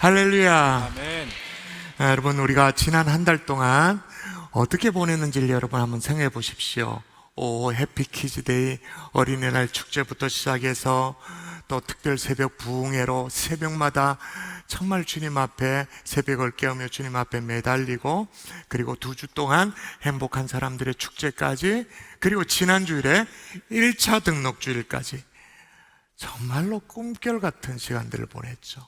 할렐루야. 아멘. 여러분, 우리가 지난 한 달 동안 어떻게 보냈는지를 여러분 한번 생각해 보십시오. 해피 키즈데이, 어린이날 축제부터 시작해서 또 특별 새벽 부흥회로 새벽마다 정말 주님 앞에 새벽을 깨우며 주님 앞에 매달리고, 그리고 2주 동안 행복한 사람들의 축제까지, 그리고 지난주일에 1차 등록주일까지 정말로 꿈결 같은 시간들을 보냈죠.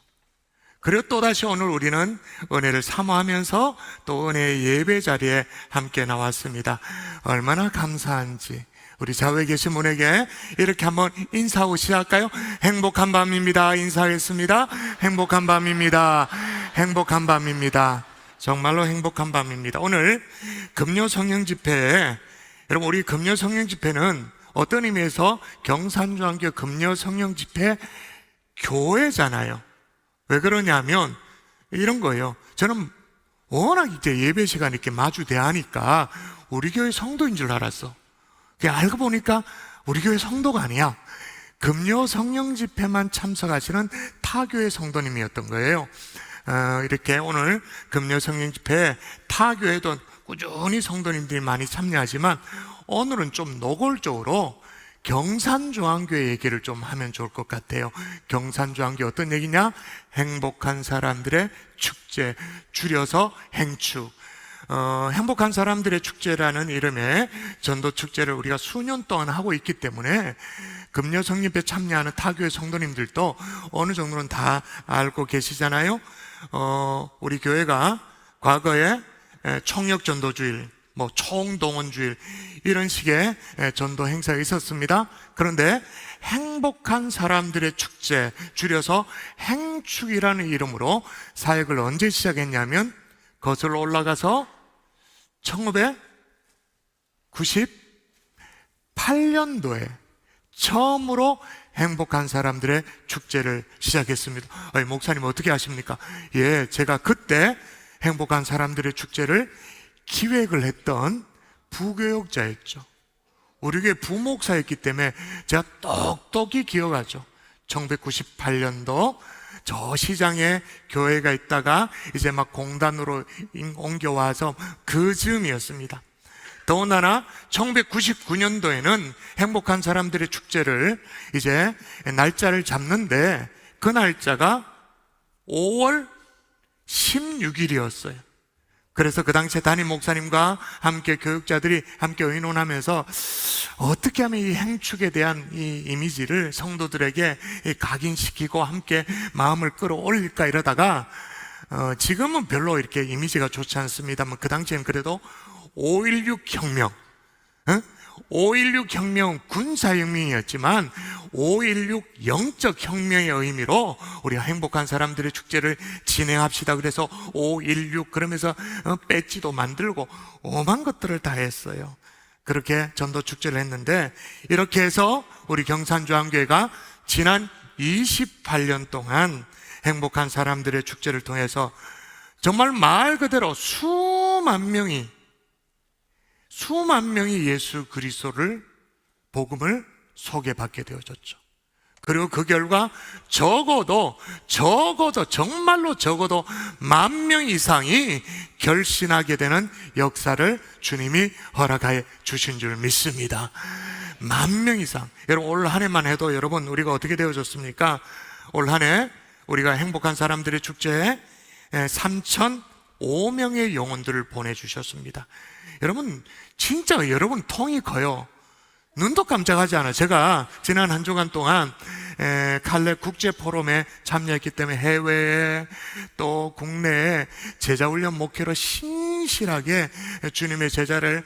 그리고 또다시 오늘 우리는 은혜를 사모하면서 또 은혜의 예배 자리에 함께 나왔습니다. 얼마나 감사한지 우리 좌우에 계신 분에게 이렇게 한번 인사하고 시작할까요? 행복한 밤입니다. 인사하겠습니다. 행복한 밤입니다. 행복한 밤입니다. 정말로 행복한 밤입니다. 오늘 금요 성령 집회에, 여러분, 우리 금요 성령 집회는 어떤 의미에서 경산중앙교 금요 성령 집회 교회잖아요. 왜 그러냐면 이런 거예요. 저는 워낙 이제 예배 시간 이렇게 마주 대하니까 우리 교회 성도인 줄 알았어. 알고 보니까 우리 교회 성도가 아니야. 금요 성령 집회만 참석하시는 타교회 성도님이었던 거예요. 이렇게 오늘 금요 성령 집회에 타교회도 꾸준히 성도님들이 많이 참여하지만 오늘은 좀 노골적으로 경산중앙교회 얘기를 좀 하면 좋을 것 같아요. 경산중앙교 어떤 얘기냐? 행복한 사람들의 축제, 줄여서 행축. 행복한 사람들의 축제라는 이름의 전도축제를 우리가 수년 동안 하고 있기 때문에 금요 성립에 참여하는 타교회 성도님들도 어느 정도는 다 알고 계시잖아요. 우리 교회가 과거에 총력전도주일, 총동원주일 이런 식의 전도 행사가 있었습니다. 그런데 행복한 사람들의 축제, 줄여서 행축이라는 이름으로 사역을 언제 시작했냐면 거슬러 올라가서 1998년도에 처음으로 행복한 사람들의 축제를 시작했습니다. 목사님 어떻게 아십니까? 예, 제가 그때 행복한 사람들의 축제를 기획을 했던 부교역자였죠. 우리 교회 부목사였기 때문에 제가 똑똑히 기억하죠. 1998년도 저 시장에 교회가 있다가 이제 막 공단으로 옮겨와서 그 즈음이었습니다. 더군다나 1999년도에는 행복한 사람들의 축제를 이제 날짜를 잡는데 그 날짜가 5월 16일이었어요. 그래서 그 당시에 담임 목사님과 함께 교육자들이 함께 의논하면서 어떻게 하면 이 행축에 대한 이 이미지를 성도들에게 각인시키고 함께 마음을 끌어올릴까 이러다가 지금은 별로 이렇게 이미지가 좋지 않습니다만 그 당시에는 그래도 5.16 혁명, 5.16 혁명은 군사혁명이었지만 5.16 영적 혁명의 의미로 우리가 행복한 사람들의 축제를 진행합시다. 그래서 5.16 그러면서 배지도 만들고 오만 것들을 다 했어요. 그렇게 전도 축제를 했는데 이렇게 해서 우리 경산중앙교회가 지난 28년 동안 행복한 사람들의 축제를 통해서 정말 말 그대로 수만 명이 예수 그리스도를 복음을 소개받게 되어졌죠. 그리고 그 결과 적어도 정말로 적어도 10,000명 이상이 결신하게 되는 역사를 주님이 허락하여 주신 줄 믿습니다. 10,000명 이상. 여러분 올 한 해만 해도 여러분 우리가 어떻게 되어졌습니까? 올 한 해 우리가 행복한 사람들의 축제에 3,005명의 영혼들을 보내주셨습니다. 여러분 진짜 여러분 통이 커요. 눈도 깜짝하지 않아요. 제가 지난 한 주간 동안 칼레 국제 포럼에 참여했기 때문에 해외에 또 국내에 제자훈련 목회로 신실하게 주님의 제자를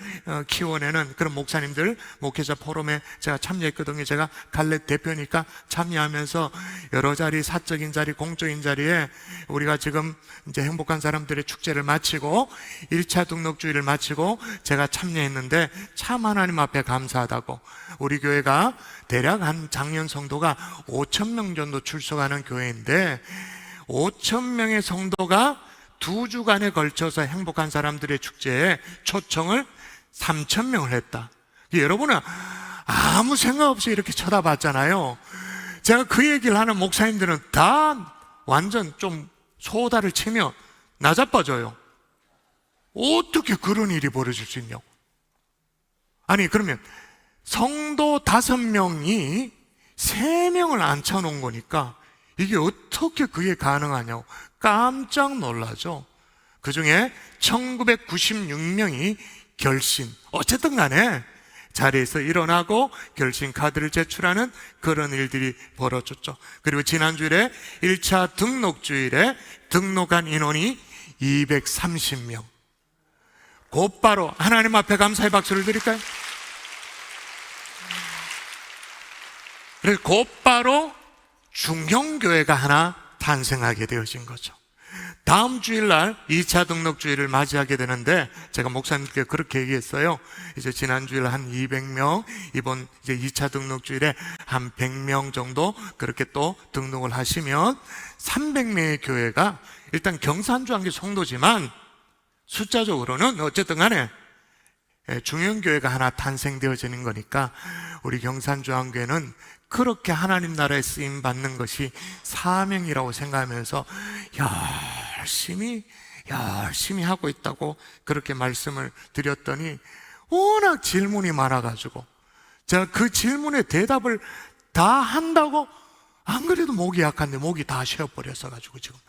키워내는 그런 목사님들 목회자 포럼에 제가 참여했거든요. 제가 칼레 대표니까 참여하면서 여러 자리, 사적인 자리, 공적인 자리에 우리가 지금 이제 행복한 사람들의 축제를 마치고 1차 등록주의를 마치고 제가 참여했는데 참 하나님 앞에 감사하다고. 우리 교회가 대략 한 작년 성도가 5,000명 정도 출석하는 교회인데 5,000명의 성도가 2주간에 걸쳐서 행복한 사람들의 축제에 초청을 3,000명을 했다. 여러분은 아무 생각 없이 이렇게 쳐다봤잖아요. 제가 그 얘기를 하는 목사님들은 다 완전 좀 소다를 치면 나자빠져요. 어떻게 그런 일이 벌어질 수 있냐고. 아니, 그러면 성도 5명이 3명을 앉혀놓은 거니까 이게 어떻게 그게 가능하냐고 깜짝 놀라죠. 그 중에 1996명이 결신, 어쨌든 간에 자리에서 일어나고 결신 카드를 제출하는 그런 일들이 벌어졌죠. 그리고 지난주일에 1차 등록주일에 등록한 인원이 230명. 곧바로 하나님 앞에 감사의 박수를 드릴까요? 그래서 곧바로 중형교회가 하나 탄생하게 되어진 거죠. 다음 주일날 2차 등록주일을 맞이하게 되는데 제가 목사님께 그렇게 얘기했어요. 이제 지난 주일 한 200명, 이번 이제 2차 등록주일에 한 100명 정도 그렇게 또 등록을 하시면 300명의 교회가 일단 경산주한교 성도지만 숫자적으로는 어쨌든 간에 중형교회가 하나 탄생되어지는 거니까 우리 경산주한교회는 그렇게 하나님 나라에 쓰임 받는 것이 사명이라고 생각하면서 열심히 하고 있다고 그렇게 말씀을 드렸더니 워낙 질문이 많아가지고 제가 그 질문에 대답을 다 한다고 안 그래도 목이 약한데 목이 다 쉬어버려서 가지고 지금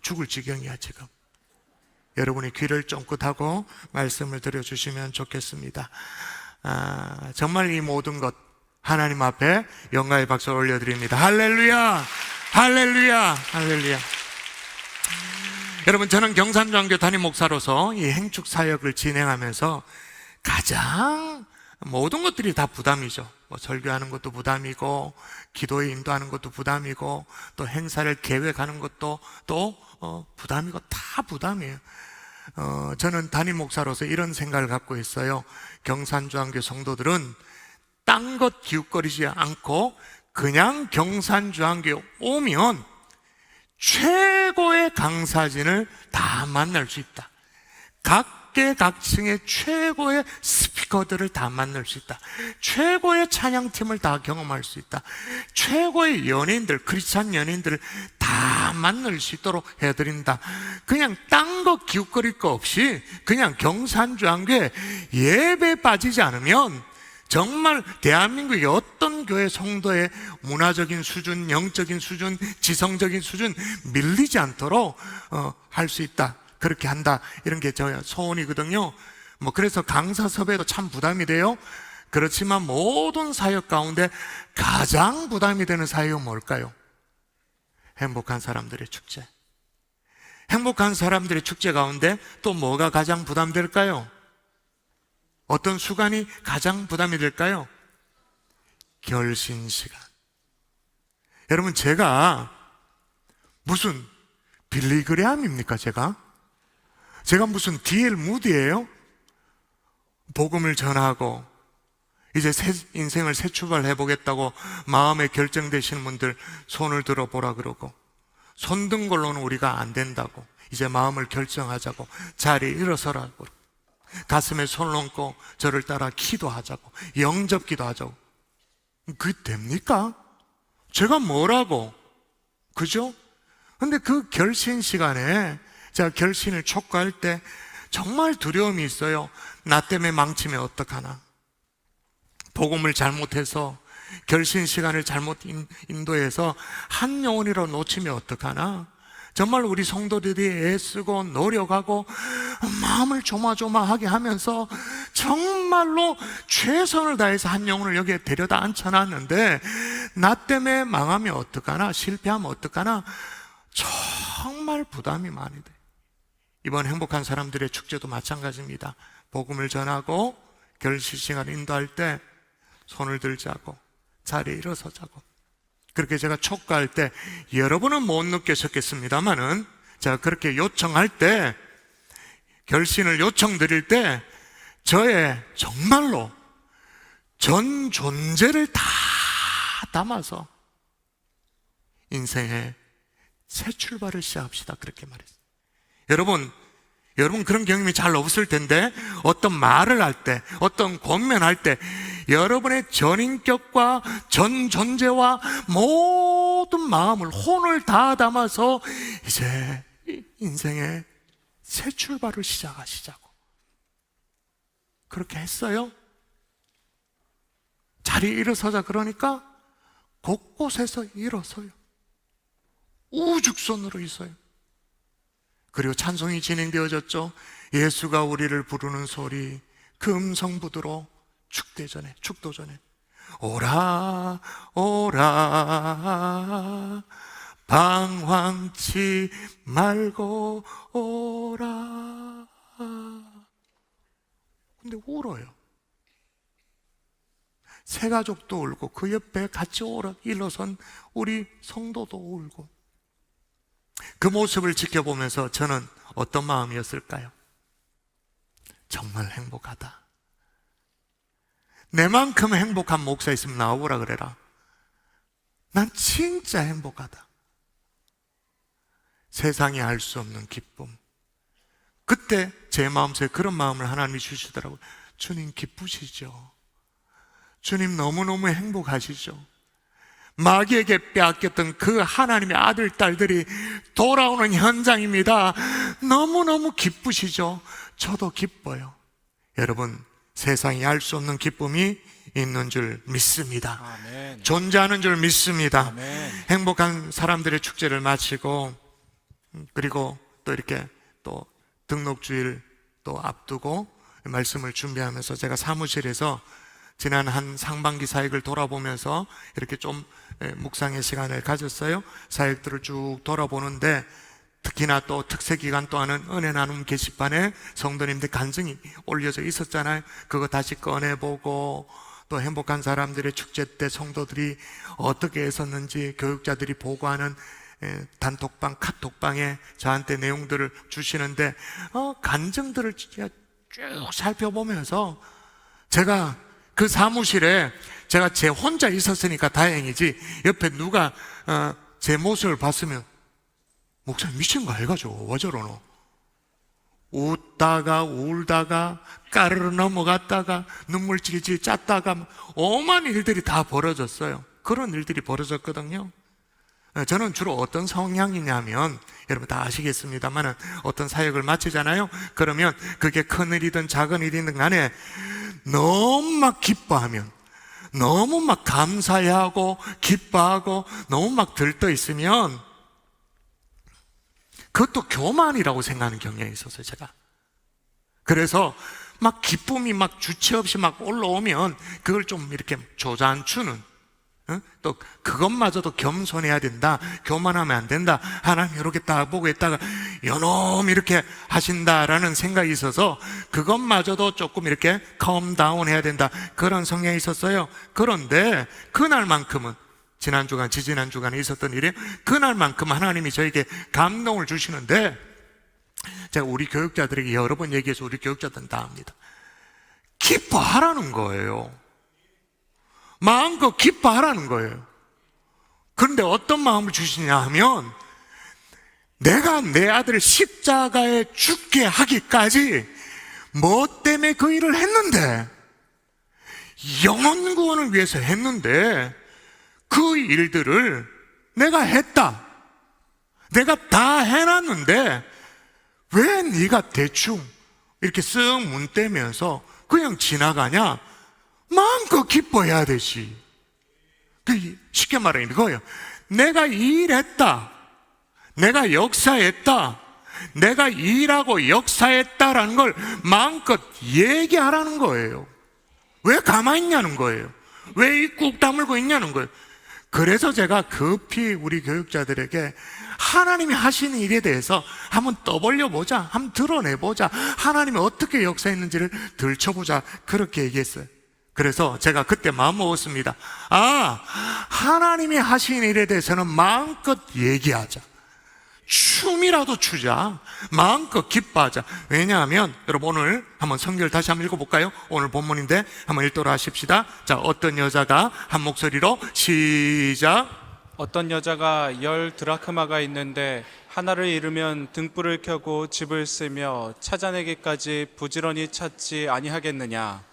죽을 지경이야 지금. 여러분이 귀를 쫑긋하고 말씀을 드려주시면 좋겠습니다. 정말 이 모든 것 하나님 앞에 영광의 박수를 올려드립니다. 할렐루야, 할렐루야, 할렐루야. 여러분, 저는 경산주한교 담임 목사로서 이 행축 사역을 진행하면서 가장 모든 것들이 다 부담이죠. 설교하는 것도 부담이고, 기도에 인도하는 것도 부담이고, 또 행사를 계획하는 것도 또 부담이고, 다 부담이에요. 저는 담임 목사로서 이런 생각을 갖고 있어요. 경산주한교 성도들은 딴 것 기웃거리지 않고 그냥 경산주한교에 오면 최고의 강사진을 다 만날 수 있다. 각계각층의 최고의 스피커들을 다 만날 수 있다. 최고의 찬양팀을 다 경험할 수 있다. 최고의 연예인들, 크리스찬 연예인들을 다 만날 수 있도록 해드린다. 그냥 딴 거 기웃거릴 거 없이 그냥 경산주한교에 예배 빠지지 않으면 정말 대한민국의 어떤 교회 성도의 문화적인 수준, 영적인 수준, 지성적인 수준 밀리지 않도록 할 수 있다. 그렇게 한다. 이런 게 저 소원이거든요. 그래서 강사 섭외도 참 부담이 돼요. 그렇지만 모든 사역 가운데 가장 부담이 되는 사역은 뭘까요? 행복한 사람들의 축제. 행복한 사람들의 축제 가운데 또 뭐가 가장 부담될까요? 어떤 수간이 가장 부담이 될까요? 결신 시간. 여러분, 제가 무슨 빌리그레함입니까? 제가 무슨 D.L. 무디예요? 복음을 전하고 이제 인생을 새 출발해 보겠다고 마음에 결정되시는 분들 손을 들어보라 그러고, 손든 걸로는 우리가 안 된다고, 이제 마음을 결정하자고, 자리에 일어서라고, 가슴에 손을 얹고 저를 따라 기도하자고, 영접 기도하자고. 그게 됩니까? 제가 뭐라고? 그죠? 근데 그 결신 시간에 제가 결신을 촉구할 때 정말 두려움이 있어요. 나 때문에 망치면 어떡하나? 복음을 잘못해서 결신 시간을 잘못 인도해서 한 영혼이라도 놓치면 어떡하나? 정말 우리 성도들이 애쓰고 노력하고 마음을 조마조마하게 하면서 정말로 최선을 다해서 한 영혼을 여기에 데려다 앉혀놨는데 나 때문에 망하면 어떡하나? 실패하면 어떡하나? 정말 부담이 많이 돼. 이번 행복한 사람들의 축제도 마찬가지입니다. 복음을 전하고 결실 시간을 인도할 때 손을 들자고, 자리에 일어서자고. 그렇게 제가 촉구할 때 여러분은 못 느끼셨겠습니다만은 제가 그렇게 요청할 때, 결신을 요청드릴 때 저의 정말로 전 존재를 다 담아서 인생의 새 출발을 시작합시다. 그렇게 말했어요. 여러분 그런 경험이 잘 없을 텐데 어떤 말을 할 때, 어떤 권면할 때 여러분의 전인격과 전 존재와 모든 마음을, 혼을 다 담아서 이제 인생의 새 출발을 시작하시자고 그렇게 했어요. 자리에 일어서자 그러니까 곳곳에서 일어서요. 우죽선으로 있어요. 그리고 찬송이 진행되어졌죠. 예수가 우리를 부르는 소리, 그 음성부드로 축도전에 오라 오라 방황치 말고 오라. 근데 울어요. 새 가족도 울고 그 옆에 같이 일어선 우리 성도도 울고. 그 모습을 지켜보면서 저는 어떤 마음이었을까요? 정말 행복하다. 내만큼 행복한 목사 있으면 나오라 그래라. 난 진짜 행복하다. 세상이 알 수 없는 기쁨. 그때 제 마음속에 그런 마음을 하나님이 주시더라고요. 주님 기쁘시죠? 주님 너무너무 행복하시죠? 마귀에게 빼앗겼던 그 하나님의 아들, 딸들이 돌아오는 현장입니다. 너무너무 기쁘시죠? 저도 기뻐요. 여러분, 세상이 알 수 없는 기쁨이 있는 줄 믿습니다. 아멘. 존재하는 줄 믿습니다. 아멘. 행복한 사람들의 축제를 마치고, 그리고 또 이렇게 또 등록주일 또 앞두고 말씀을 준비하면서 제가 사무실에서 지난 한 상반기 사역을 돌아보면서 이렇게 좀 묵상의 시간을 가졌어요. 사역들을 쭉 돌아보는데 특히나 또 특세기간 동안은 은혜 나눔 게시판에 성도님들 간증이 올려져 있었잖아요. 그거 다시 꺼내보고 또 행복한 사람들의 축제 때 성도들이 어떻게 했었는지 교육자들이 보고하는 단톡방, 카톡방에 저한테 내용들을 주시는데 간증들을 쭉 살펴보면서 제가 그 사무실에 제가 제 혼자 있었으니까 다행이지 옆에 누가 제 모습을 봤으면 목사님 미친 거 아이가죠? 왜 저러노? 웃다가 울다가 까르르 넘어갔다가 눈물 질질 짰다가 오만 일들이 다 벌어졌어요. 그런 일들이 벌어졌거든요. 저는 주로 어떤 성향이냐면 여러분 다 아시겠습니다만 어떤 사역을 마치잖아요. 그러면 그게 큰 일이든 작은 일이든 간에 너무 막 기뻐하면, 너무 막 감사해하고 기뻐하고 너무 막 들떠 있으면 그것도 교만이라고 생각하는 경향이 있었어요. 제가 그래서 막 기쁨이 막 주체 없이 막 올라오면 그걸 좀 이렇게 조잔추는, 또 그것마저도 겸손해야 된다, 교만하면 안 된다, 하나님 이렇게 딱 보고 있다가 요놈 이렇게 하신다라는 생각이 있어서 그것마저도 조금 이렇게 컴다운 해야 된다, 그런 성향이 있었어요. 그런데 그날만큼은, 지난 주간, 지지난 주간에 있었던 일이에요. 그날만큼 하나님이 저에게 감동을 주시는데, 제가 우리 교육자들에게 여러 번 얘기해서 우리 교육자들은 다 압니다. 기뻐하라는 거예요. 마음껏 기뻐하라는 거예요. 그런데 어떤 마음을 주시냐 하면, 내가 내 아들을 십자가에 죽게 하기까지 뭐 때문에 그 일을 했는데, 영혼 구원을 위해서 했는데 그 일들을 내가 했다, 내가 다 해놨는데 왜 네가 대충 이렇게 쓱 문대면서 그냥 지나가냐? 마음껏 기뻐해야 되지. 쉽게 말하면 이거예요. 내가 일했다, 내가 역사했다, 내가 일하고 역사했다라는 걸 마음껏 얘기하라는 거예요. 왜 가만히 있냐는 거예요. 왜 이 꾹 다물고 있냐는 거예요. 그래서 제가 급히 우리 교육자들에게 하나님이 하시는 일에 대해서 한번 떠벌려 보자, 한번 드러내보자, 하나님이 어떻게 역사했는지를 들춰보자, 그렇게 얘기했어요. 그래서 제가 그때 마음 먹었습니다. 하나님이 하신 일에 대해서는 마음껏 얘기하자, 춤이라도 추자, 마음껏 기뻐하자. 왜냐하면 여러분, 오늘 한번 성경을 다시 한번 읽어볼까요? 오늘 본문인데 한번 읽도록 하십시다. 자, 어떤 여자가 한 목소리로 시작. 어떤 여자가 10 드라크마가 있는데 하나를 잃으면 등불을 켜고 집을 쓰며 찾아내기까지 부지런히 찾지 아니하겠느냐?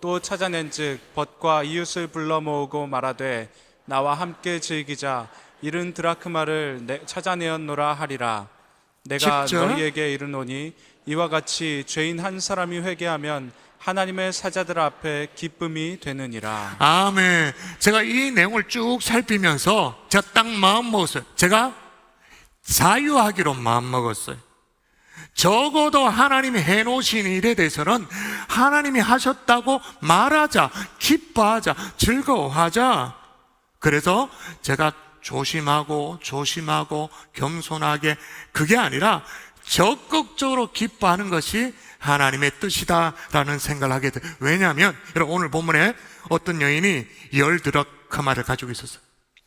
또 찾아낸즉 벗과 이웃을 불러 모으고 말하되 나와 함께 즐기자 이른 드라크마를 찾아내었노라 하리라. 내가 10절. 너희에게 이르노니 이와 같이 죄인 한 사람이 회개하면 하나님의 사자들 앞에 기쁨이 되느니라. 아멘. 제가 이 내용을 쭉 살피면서 제가 딱 마음 먹었어요. 제가 자유하기로 마음 먹었어요. 적어도 하나님이 해놓으신 일에 대해서는 하나님이 하셨다고 말하자, 기뻐하자, 즐거워하자. 그래서 제가 조심하고 겸손하게, 그게 아니라 적극적으로 기뻐하는 것이 하나님의 뜻이다라는 생각을 하게 돼요. 왜냐하면 여러분, 오늘 본문에 어떤 여인이 10 드라크마를 가지고 있었어요.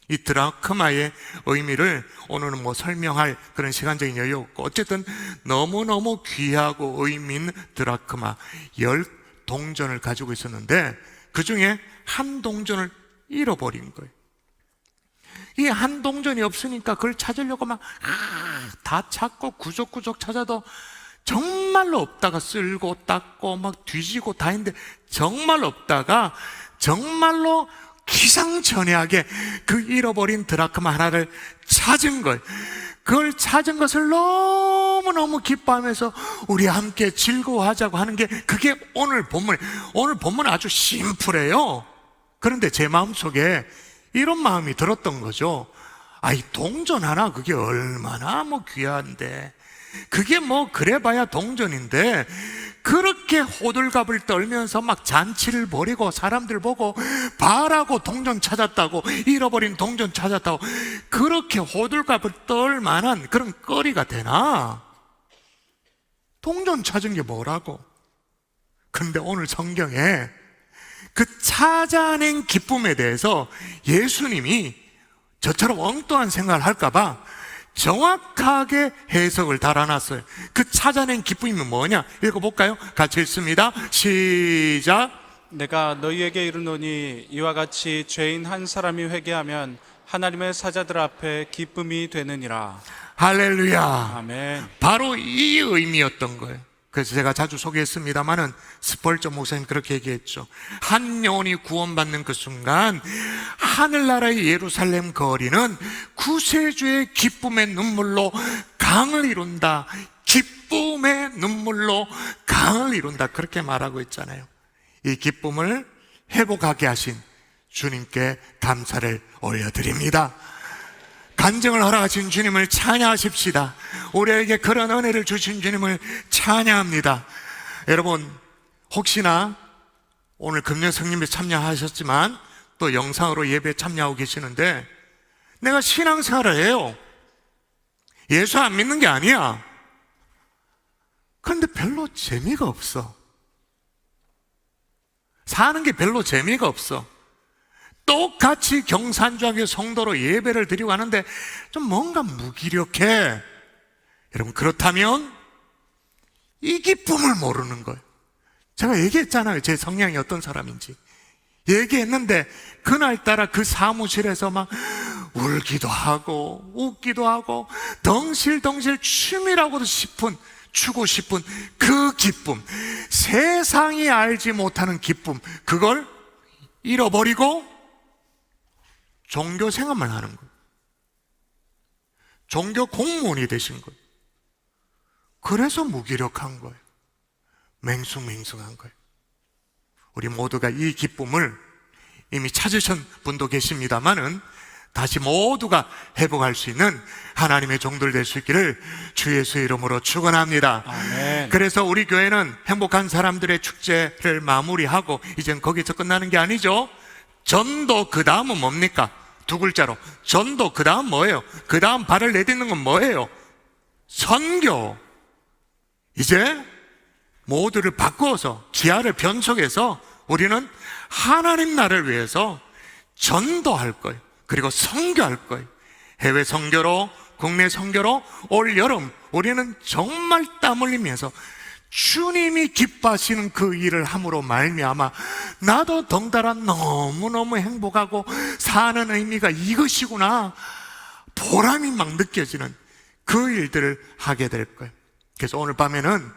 이 드라크마의 의미를 오늘은 설명할 그런 시간적인 여유 없고, 어쨌든 너무너무 귀하고 의미 있는 드라크마 10 동전을 가지고 있었는데 그 중에 한 동전을 잃어버린 거예요. 이 한 동전이 없으니까 그걸 찾으려고 막 다 찾고 구석구석 찾아도 정말로 없다가 쓸고 닦고 막 뒤지고 다 했는데 정말로 없다가 정말로 기상천외하게 그 잃어버린 드라크마 하나를 찾은 거예요. 그걸 찾은 것을 너무너무 기뻐하면서 우리 함께 즐거워하자고 하는 게, 그게 오늘 본문은 아주 심플해요. 그런데 제 마음속에 이런 마음이 들었던 거죠. 이 동전 하나 그게 얼마나 귀한데, 그게 그래봐야 동전인데 그렇게 호들갑을 떨면서 막 잔치를 벌이고 사람들 보고 바라고 동전 찾았다고, 잃어버린 동전 찾았다고 그렇게 호들갑을 떨 만한 그런 거리가 되나? 동전 찾은 게 뭐라고? 근데 오늘 성경에 그 찾아낸 기쁨에 대해서 예수님이 저처럼 엉뚱한 생각을 할까봐 정확하게 해석을 달아놨어요. 그 찾아낸 기쁨이 뭐냐? 읽어볼까요? 같이 읽습니다. 시작. 내가 너희에게 이르노니 이와 같이 죄인 한 사람이 회개하면 하나님의 사자들 앞에 기쁨이 되느니라. 할렐루야. 아멘. 바로 이 의미였던 거예요. 그래서 제가 자주 소개했습니다마는 스펄전 목사님 그렇게 얘기했죠. 한 영혼이 구원받는 그 순간 하늘나라의 예루살렘 거리는 구세주의 기쁨의 눈물로 강을 이룬다. 기쁨의 눈물로 강을 이룬다. 그렇게 말하고 있잖아요. 이 기쁨을 회복하게 하신 주님께 감사를 올려드립니다. 간증을 허락하신 주님을 찬양하십시다. 우리에게 그런 은혜를 주신 주님을 찬양합니다. 여러분, 혹시나 오늘 금요 성림에 참여하셨지만 또 영상으로 예배에 참여하고 계시는데, 내가 신앙생활을 해요. 예수 안 믿는 게 아니야. 그런데 별로 재미가 없어. 사는 게 별로 재미가 없어. 똑같이 경산주하게 성도로 예배를 드리고 하는데 좀 뭔가 무기력해. 여러분, 그렇다면 이 기쁨을 모르는 거예요. 제가 얘기했잖아요. 제 성향이 어떤 사람인지 얘기했는데, 그날따라 그 사무실에서 막 울기도 하고 웃기도 하고 덩실덩실 추고 싶은 그 기쁨, 세상이 알지 못하는 기쁨, 그걸 잃어버리고 종교 생활만 하는 거예요. 종교 공무원이 되신 거예요. 그래서 무기력한 거예요. 맹숭맹숭한 거예요. 우리 모두가 이 기쁨을 이미 찾으신 분도 계십니다만은 다시 모두가 회복할 수 있는 하나님의 종들 될 수 있기를 주 예수의 이름으로 축원합니다. 아멘. 그래서 우리 교회는 행복한 사람들의 축제를 마무리하고 이젠 거기서 끝나는 게 아니죠. 전도 그 다음은 뭡니까? 두 글자로 전도, 그 다음 뭐예요? 그 다음 발을 내딛는 건 뭐예요? 선교. 이제 모두를 바꾸어서 기아를 변속해서 우리는 하나님 나라를 위해서 전도할 거예요. 그리고 선교할 거예요. 해외 선교로, 국내 선교로 올 여름 우리는 정말 땀 흘리면서 주님이 기뻐하시는 그 일을 함으로 말미암아 나도 덩달아 너무너무 행복하고 사는 의미가 이것이구나, 보람이 막 느껴지는 그 일들을 하게 될 거예요. 그래서 오늘 밤에는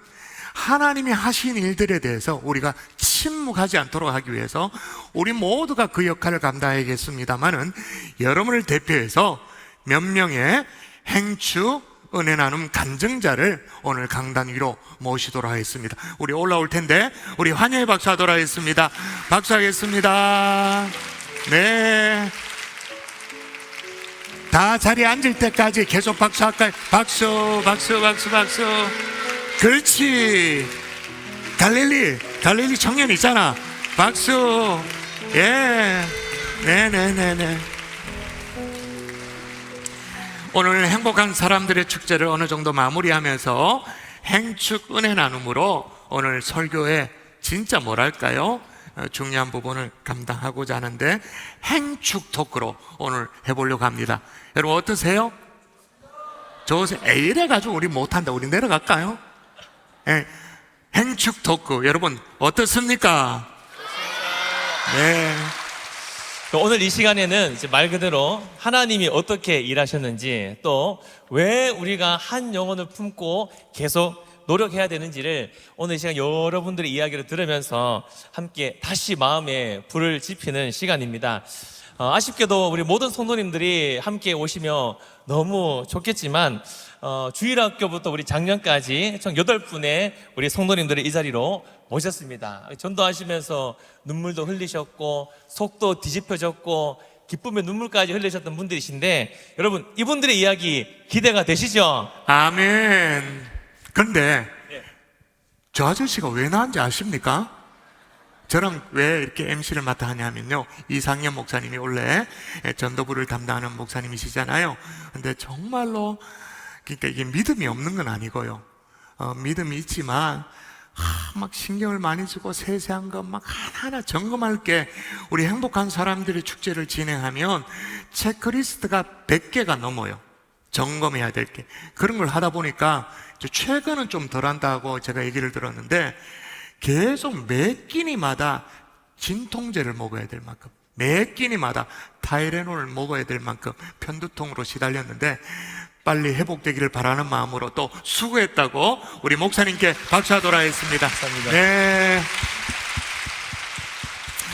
하나님이 하신 일들에 대해서 우리가 침묵하지 않도록 하기 위해서 우리 모두가 그 역할을 감당하겠습니다만은 여러분을 대표해서 몇 명의 행축 은혜 나눔 간증자를 오늘 강단 위로 모시도록 하겠습니다. 우리 올라올 텐데 우리 환영의 박수 하도록 하겠습니다. 박수하겠습니다. 네, 다 자리에 앉을 때까지 계속 박수할까요? 박수, 박수, 박수, 박수. 그렇지. 갈릴리 청년 있잖아. 박수. 예. 네네네네. 오늘 행복한 사람들의 축제를 어느 정도 마무리하면서 행축 은혜 나눔으로 오늘 설교에 진짜 뭐랄까요? 중요한 부분을 감당하고자 하는데 행축 토크로 오늘 해보려고 합니다. 여러분 어떠세요? 좋으세요? 이래가지고 우리 못한다. 우리 내려갈까요? 예, 행축 토크 여러분 어떻습니까? 네. 오늘 이 시간에는 이제 말 그대로 하나님이 어떻게 일하셨는지 또 왜 우리가 한 영혼을 품고 계속 노력해야 되는지를 오늘 이 시간 여러분들의 이야기를 들으면서 함께 다시 마음에 불을 지피는 시간입니다. 아쉽게도 우리 모든 성도님들이 함께 오시며 너무 좋겠지만 주일학교부터 우리 작년까지 총 8분의 우리 성도님들을 이 자리로 모셨습니다. 전도하시면서 눈물도 흘리셨고 속도 뒤집혀졌고 기쁨의 눈물까지 흘리셨던 분들이신데 여러분 이분들의 이야기 기대가 되시죠? 아멘. 근데 저 아저씨가 왜 나왔는지 아십니까? 저랑 왜 이렇게 MC를 맡아 하냐면요, 이상현 목사님이 원래 전도부를 담당하는 목사님이시잖아요. 근데 정말로 그러니까 이게 믿음이 없는 건 아니고요, 믿음이 있지만 막 신경을 많이 쓰고 세세한 것 막 하나하나 점검할 게, 우리 행복한 사람들의 축제를 진행하면 체크리스트가 100개가 넘어요. 점검해야 될 게. 그런 걸 하다 보니까 최근은 좀 덜 한다고 제가 얘기를 들었는데 계속 매 끼니마다 진통제를 먹어야 될 만큼, 매 끼니마다 타이레놀을 먹어야 될 만큼 편두통으로 시달렸는데 빨리 회복되기를 바라는 마음으로 또 수고했다고 우리 목사님께 박수하도록 하겠습니다. 감사합니다. 네.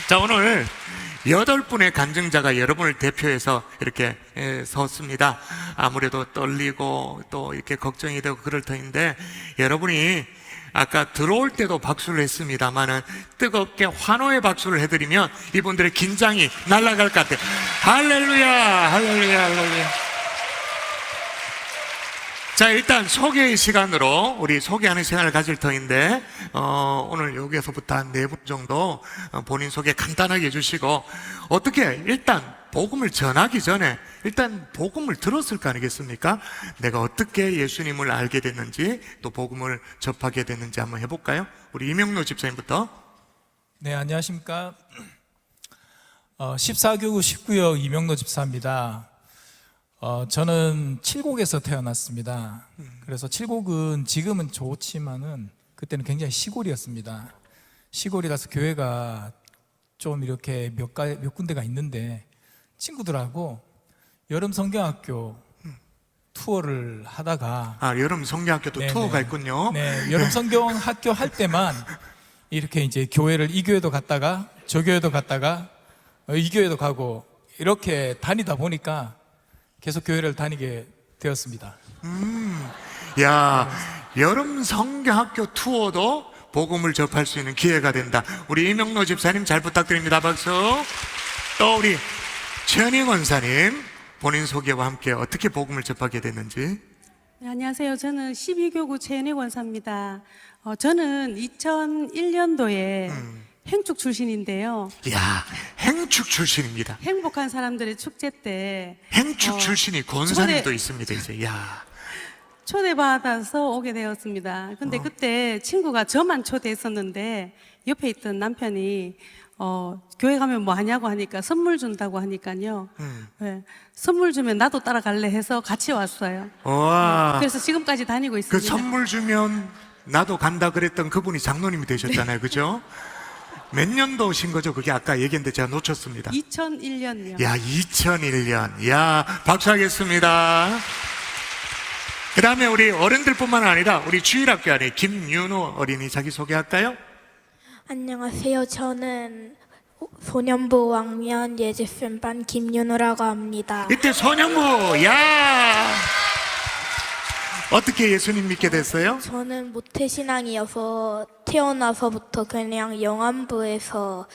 자, 오늘 8분의 간증자가 여러분을 대표해서 이렇게 섰습니다. 아무래도 떨리고 또 이렇게 걱정이 되고 그럴 터인데, 여러분이 아까 들어올 때도 박수를 했습니다만은 뜨겁게 환호의 박수를 해드리면 이분들의 긴장이 날아갈 것 같아요. 할렐루야, 할렐루야, 할렐루야. 자, 일단 소개의 시간으로 우리 소개하는 시간을 가질 터인데, 오늘 여기에서부터 한 4분 정도 본인 소개 간단하게 해주시고, 어떻게 일단 복음을 전하기 전에 일단 복음을 들었을 거 아니겠습니까? 내가 어떻게 예수님을 알게 됐는지, 또 복음을 접하게 됐는지 한번 해볼까요? 우리 이명로 집사님부터. 네, 안녕하십니까. 14교구 19역 이명로 집사입니다. 저는 칠곡에서 태어났습니다. 그래서 칠곡은 지금은 좋지만은 그때는 굉장히 시골이었습니다. 시골이라서 교회가 좀 이렇게 몇 군데가 있는데 친구들하고 여름 성경학교 투어를 하다가, 여름 성경학교도 네네. 투어가 있군요. 네, 여름 성경학교 할 때만 이렇게 이제 교회를 이 교회도 갔다가 저 교회도 갔다가 이 교회도 가고 이렇게 다니다 보니까 계속 교회를 다니게 되었습니다. 야, 여름 성경학교 투어도 복음을 접할 수 있는 기회가 된다. 우리 이명로 집사님 잘 부탁드립니다. 박수. 또 우리 최은희 원사님, 본인 소개와 함께 어떻게 복음을 접하게 됐는지. 네, 안녕하세요. 저는 12교구 최은혜 권사입니다. 저는 2001년도에 행축 출신인데요. 야, 행축 출신입니다. 행복한 사람들의 축제 때 행축 출신이 권사님도 초대- 있습니다. 이제 야, 초대받아서 오게 되었습니다. 근데 그때 친구가 저만 초대했었는데 옆에 있던 남편이 교회 가면 뭐 하냐고 하니까 선물 준다고 하니까요. 네, 선물 주면 나도 따라갈래 해서 같이 왔어요. 와, 그래서 지금까지 다니고 그 있습니다. 선물 주면 나도 간다 그랬던 그분이 장로님이 되셨잖아요, 그죠? 몇 년도신 거죠? 그게 아까 얘기했는데 제가 놓쳤습니다. 2001년이요. 야, 2001년. 야, 박수하겠습니다. 그 다음에 우리 어른들뿐만 아니라 우리 주일학교 안에 김윤호 어린이 자기소개할까요? 안녕하세요. 저는 소년부 5학년 예지순반 김윤우라고 합니다. 이때 소년부, 야! 어떻게 예수님 믿게 됐어요? 저는 모태신앙이어서 태어나서부터 그냥 영안부에서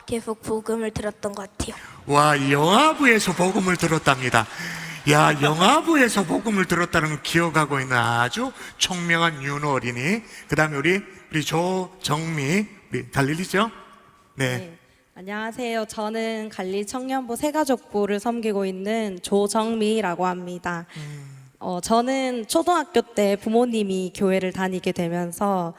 계속 복음을 들었던 것 같아요. 와, 영아부에서 복음을 들었답니다. 야, 영아부에서 복음을 들었다는 걸 기억하고 있는 아주 총명한 윤호 어린이. 그 다음에 우리 조정미, 우리 갈릴리죠? 네. 네, 안녕하세요. 저는 갈리 청년부 새가족부를 섬기고 있는 조정미라고 합니다. 저는 초등학교 때 부모님이 교회를 다니게 되면서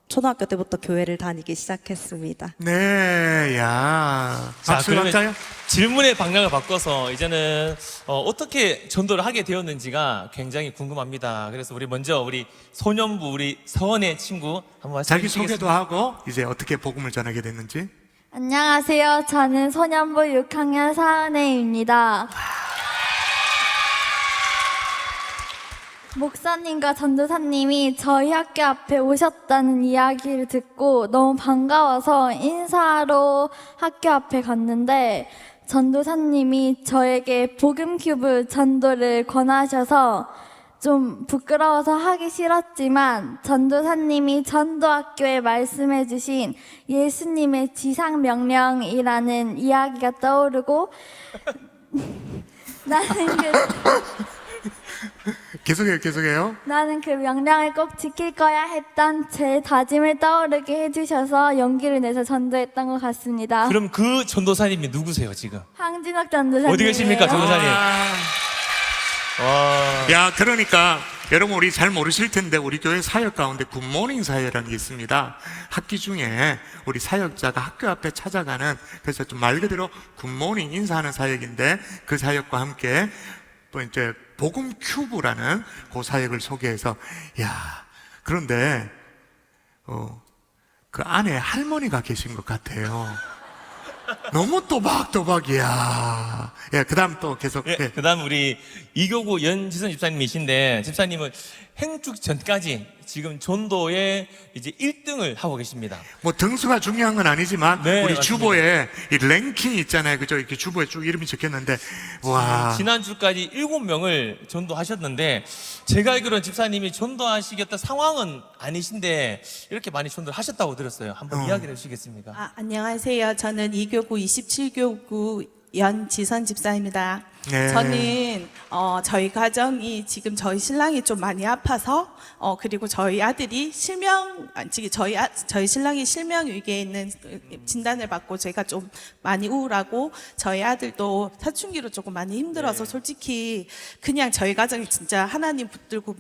초등학교 때부터 교회를 다니기 시작했습니다. 네, 야. 자, 박수 그러면 할까요? 질문의 방향을 바꿔서 이제는 어떻게 전도를 하게 되었는지가 굉장히 궁금합니다. 그래서 우리 먼저 우리 소년부 우리 서원의 친구 한번 말씀해 자기 주시겠습니까? 소개도 하고 이제 어떻게 복음을 전하게 됐는지. 안녕하세요. 저는 소년부 6학년 사은혜입니다. 목사님과 전도사님이 저희 학교 앞에 오셨다는 이야기를 듣고 너무 반가워서 인사하러 학교 앞에 갔는데 전도사님이 저에게 복음큐브 전도를 권하셔서 좀 부끄러워서 하기 싫었지만 전도사님이 전도학교에 말씀해 주신 예수님의 지상명령이라는 이야기가 떠오르고 계속해요. 나는 그 명령을 꼭 지킬 거야 했던 제 다짐을 떠오르게 해주셔서 용기를 내서 전도했던 것 같습니다. 그럼 그 전도사님이 누구세요 지금? 황진혁 전도사님. 어디 계십니까 전도사님? 와. 야, 그러니까 여러분 우리 잘 모르실 텐데 우리 교회 사역 가운데 굿모닝 사역이라는 게 있습니다. 학기 중에 우리 사역자가 학교 앞에 찾아가는, 그래서 좀 말 그대로 굿모닝 인사하는 사역인데 그 사역과 함께 또 이제 복음 큐브라는 그 사역을 소개해서, 야, 그런데 그 안에 할머니가 계신 것 같아요. 너무 또박또박이야. 예, 그 다음 또 계속. 예, 예. 그다음 우리 이교구 연지선 집사님이신데 집사님은 행축 전까지 지금 전도에 이제 1등을 하고 계십니다. 뭐 등수가 중요한 건 아니지만 네, 우리 맞습니다. 주보에 이 랭킹이 있잖아요, 그죠? 이렇게 주보에 쭉 이름이 적혔는데, 와. 지난주까지 7명을 전도하셨는데 제가 알기로는 집사님이 전도하시겠다 상황은 아니신데 이렇게 많이 전도를 하셨다고 들었어요. 한번 이야기를 해주시겠습니까? 안녕하세요. 저는 2교구 27교구 연지선 집사입니다. 네. 저는 저희 가정이 지금 저희 신랑이 좀 많이 아파서 그리고 저희 아들이 저희 신랑이 실명 위기에 있는 진단을 받고 제가 좀 많이 우울하고 저희 아들도 사춘기로 조금 많이 힘들어서 솔직히 그냥 저희 가정이 진짜 하나님 붙들고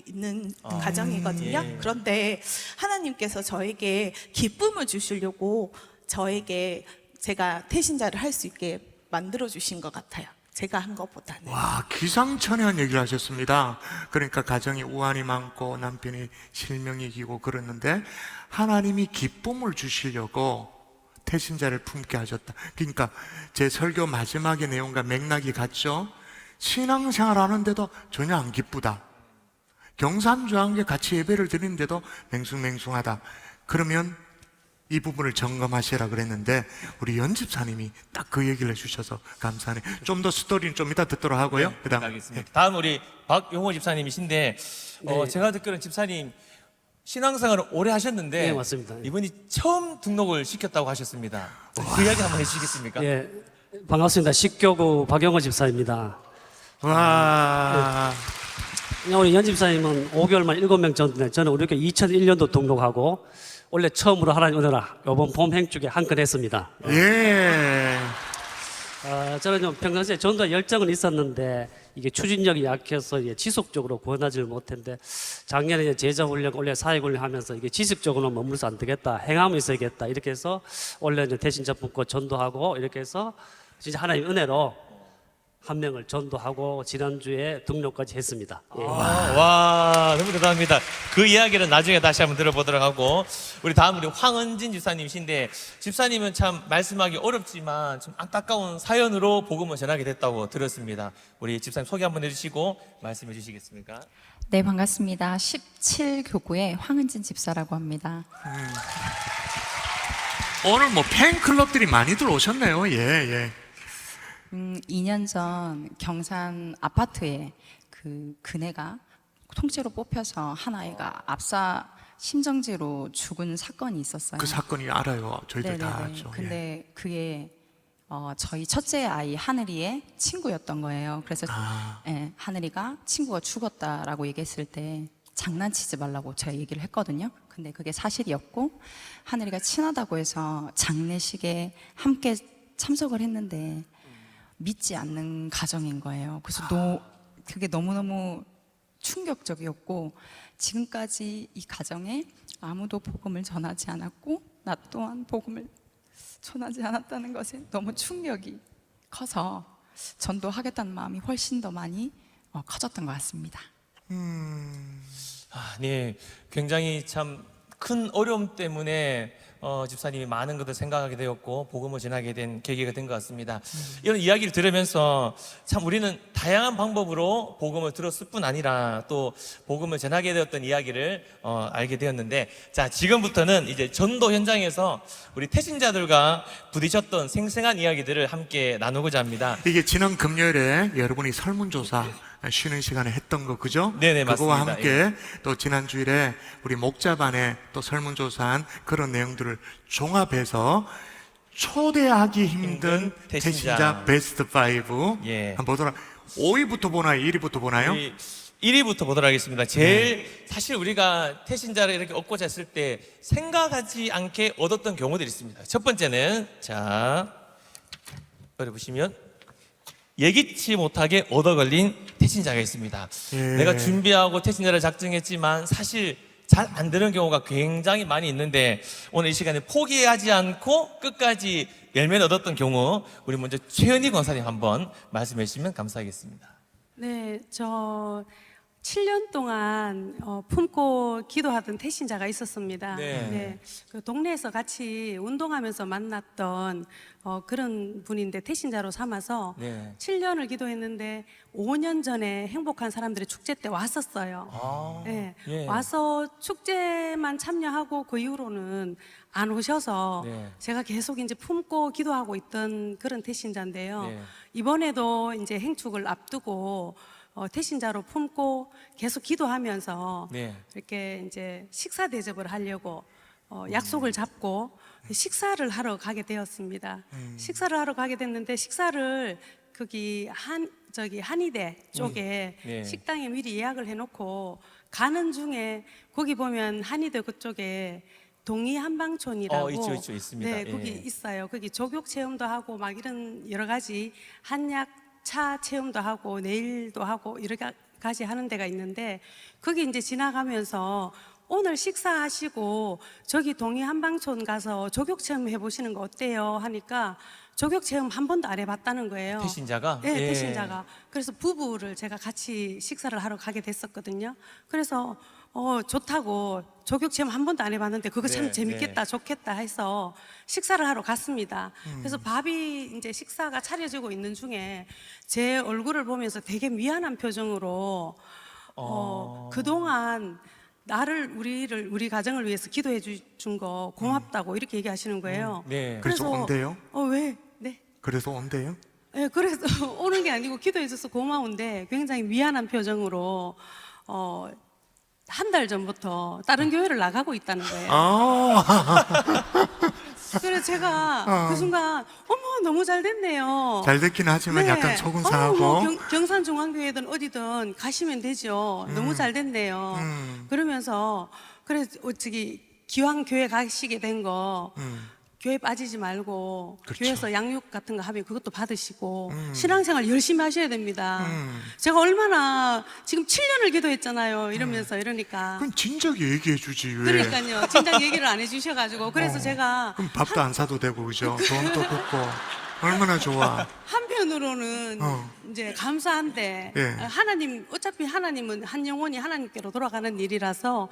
있는 가정이거든요. 예. 그런데 하나님께서 저에게 기쁨을 주시려고 저에게 제가 태신자를 할 수 있게 만들어 주신 것 같아요. 제가 한 것보다는. 와, 기상천외한 얘기를 하셨습니다. 그러니까 가정이 우환이 많고 남편이 실명이 기고 그랬는데 하나님이 기쁨을 주시려고 태신자를 품게 하셨다. 그러니까 제 설교 마지막의 내용과 맥락이 같죠? 신앙생활 하는데도 전혀 안 기쁘다. 경산주한께 같이 예배를 드리는데도 맹숭맹숭하다. 그러면 이 부분을 점검하시라 그랬는데 우리 연집사님이 딱 그 얘기를 해주셔서 감사하네. 좀 더 스토리는 좀 이따 듣도록 하고요. 그다음 알겠습니다. 다음 우리 박용호 집사님이신데 제가 듣기로는 집사님 신앙생활을 오래 하셨는데 네, 맞습니다. 이분이 처음 등록을 시켰다고 하셨습니다. 그 이야기 한번 해주시겠습니까? 예, 반갑습니다. 식교구 박영호 집사입니다. 와, 우리 연 집사님은 5개월 만 7명 전인데 저는 우리 교회 2001년도 등록하고 원래 처음으로 하나님 은혜라 이번 봄 행축에 한 건 했습니다. 예. 저는 좀 평상시에 전도 열정은 있었는데 이게 추진력이 약해서 이게 지속적으로 구원하지를 못했는데 작년에 이제 제자 훈련, 원래 사역 훈련 하면서 이게 지속적으로 머물러서 안 되겠다, 행함이 있어야겠다 이렇게 해서 원래 이제 대신자 품고 전도하고 이렇게 해서 진짜 하나님 은혜로 한 명을 전도하고 지난주에 등록까지 했습니다. 예. 와, 너무 대단합니다. 그 이야기를 나중에 다시 한번 들어보도록 하고, 우리 다음 우리 황은진 집사님이신데, 집사님은 참 말씀하기 어렵지만 좀 안타까운 사연으로 복음을 전하게 됐다고 들었습니다. 우리 집사님 소개 한번 해주시고 말씀해 주시겠습니까? 네, 반갑습니다. 17교구의 황은진 집사라고 합니다. 오늘 뭐 팬클럽들이 많이들 오셨네요. 예, 예. 2년 전 경산 아파트에 그 그네가 통째로 뽑혀서 한 아이가 압사 심정지로 죽은 사건이 있었어요. 그 사건이 알아요. 저희들 다 네네네. 알죠. 근데 예. 그게 저희 첫째 아이 하늘이의 친구였던 거예요. 그래서 예, 하늘이가 친구가 죽었다라고 얘기했을 때 장난치지 말라고 제가 얘기를 했거든요. 근데 그게 사실이었고, 하늘이가 친하다고 해서 장례식에 함께 참석을 했는데 믿지 않는 가정인 거예요. 그래서 그게 너무너무 충격적이었고, 지금까지 이 가정에 아무도 복음을 전하지 않았고 나 또한 복음을 전하지 않았다는 것에 너무 충격이 커서 전도하겠다는 마음이 훨씬 더 많이 커졌던 것 같습니다. 네, 굉장히 참 큰 어려움 때문에 집사님이 많은 것을 생각하게 되었고 복음을 전하게 된 계기가 된 것 같습니다. 이런 이야기를 들으면서 참 우리는 다양한 방법으로 복음을 들었을 뿐 아니라 또 복음을 전하게 되었던 이야기를 알게 되었는데, 자, 지금부터는 이제 전도 현장에서 우리 태신자들과 부딪혔던 생생한 이야기들을 함께 나누고자 합니다. 이게 지난 금요일에 여러분이 설문조사 쉬는 시간에 했던 거, 그죠? 네네, 그거와 맞습니다. 함께 또 지난 주일에 우리 목자반에 또 설문조사한 그런 내용들을 종합해서 초대하기 힘든 태신자 베스트 5 예. 한번 보도록. 5위부터 보나요? 1위부터 보나요? 우리 1위부터 보도록 하겠습니다. 제일 사실 우리가 태신자를 이렇게 얻고자 했을 때 생각하지 않게 얻었던 경우들이 있습니다. 첫 번째는, 자, 여기 보시면 예기치 못하게 얻어 걸린 태신자가 있습니다. 예. 내가 준비하고 태신자를 작정했지만 사실 잘 안 되는 경우가 굉장히 많이 있는데, 오늘 이 시간에 포기하지 않고 끝까지 열매를 얻었던 경우, 우리 먼저 최은희 권사님 한번 말씀해 주시면 감사하겠습니다. 네, 저 7년 동안 품고 기도하던 태신자가 있었습니다. 네. 그 동네에서 같이 운동하면서 만났던 그런 분인데 태신자로 삼아서 네. 7년을 기도했는데 5년 전에 행복한 사람들의 축제 때 왔었어요. 네, 예. 와서 축제만 참여하고 그 이후로는 안 오셔서 네. 제가 계속 이제 품고 기도하고 있던 그런 태신자인데요. 네. 이번에도 이제 행축을 앞두고 태신자로 품고 계속 기도하면서 네. 이렇게 이제 식사 대접을 하려고 약속을 잡고 식사를 하러 가게 되었습니다. 식사를 하러 가게 됐는데, 식사를 거기 한의대 쪽에 네. 식당에 미리 예약을 해놓고 가는 중에, 거기 보면 한의대 그쪽에 동이 한방촌이라고 있죠, 있습니다. 네, 거기 예. 있어요. 거기 조격 체험도 하고 막 이런 여러 가지 한약 차 체험도 하고 네일도 하고 여러 가지 하는 데가 있는데, 거기 이제 지나가면서 오늘 식사하시고 저기 동이 한방촌 가서 조격 체험 해보시는 거 어때요? 하니까 조격 체험 한 번도 안 해봤다는 거예요. 태신자가? 네, 예. 태신자가. 그래서 부부를 제가 같이 식사를 하러 가게 됐었거든요. 그래서 좋다고, 조격 체험 한 번도 안 해봤는데 그거 참 네, 재밌겠다, 좋겠다 해서 식사를 하러 갔습니다. 그래서 밥이 이제 식사가 차려지고 있는 중에 제 얼굴을 보면서 되게 미안한 표정으로 그동안 우리 가정을 위해서 기도해 준 거 고맙다고 이렇게 얘기하시는 거예요. 네. 그래서 온대요? 왜? 네. 그래서 온대요? 네, 그래서 오는 게 아니고 기도해줘서 고마운데 굉장히 미안한 표정으로 한 달 전부터 다른 교회를 나가고 있다는 거예요. 그래서 제가 그 순간 너무 잘 됐네요. 잘 됐긴 하지만 네. 약간 속은 상하고. 경산중앙교회든 어디든 가시면 되죠. 너무 잘 됐네요. 그러면서 저기 기왕 교회 가시게 된 거 교회 빠지지 말고 그렇죠. 교회에서 양육 같은 거 하면 그것도 받으시고 신앙생활 열심히 하셔야 됩니다. 제가 얼마나 지금 7년을 기도했잖아요. 이러니까. 그럼 진작 얘기해 주지 왜? 그러니까요. 진작 얘기를 안 해주셔가지고 그래서 제가 그럼 밥도 안 사도 되고, 그죠? 돈도 붓고 얼마나 좋아. 한편 한편으로는 이제 감사한데 예. 하나님 어차피 하나님은 한 영혼이 하나님께로 돌아가는 일이라서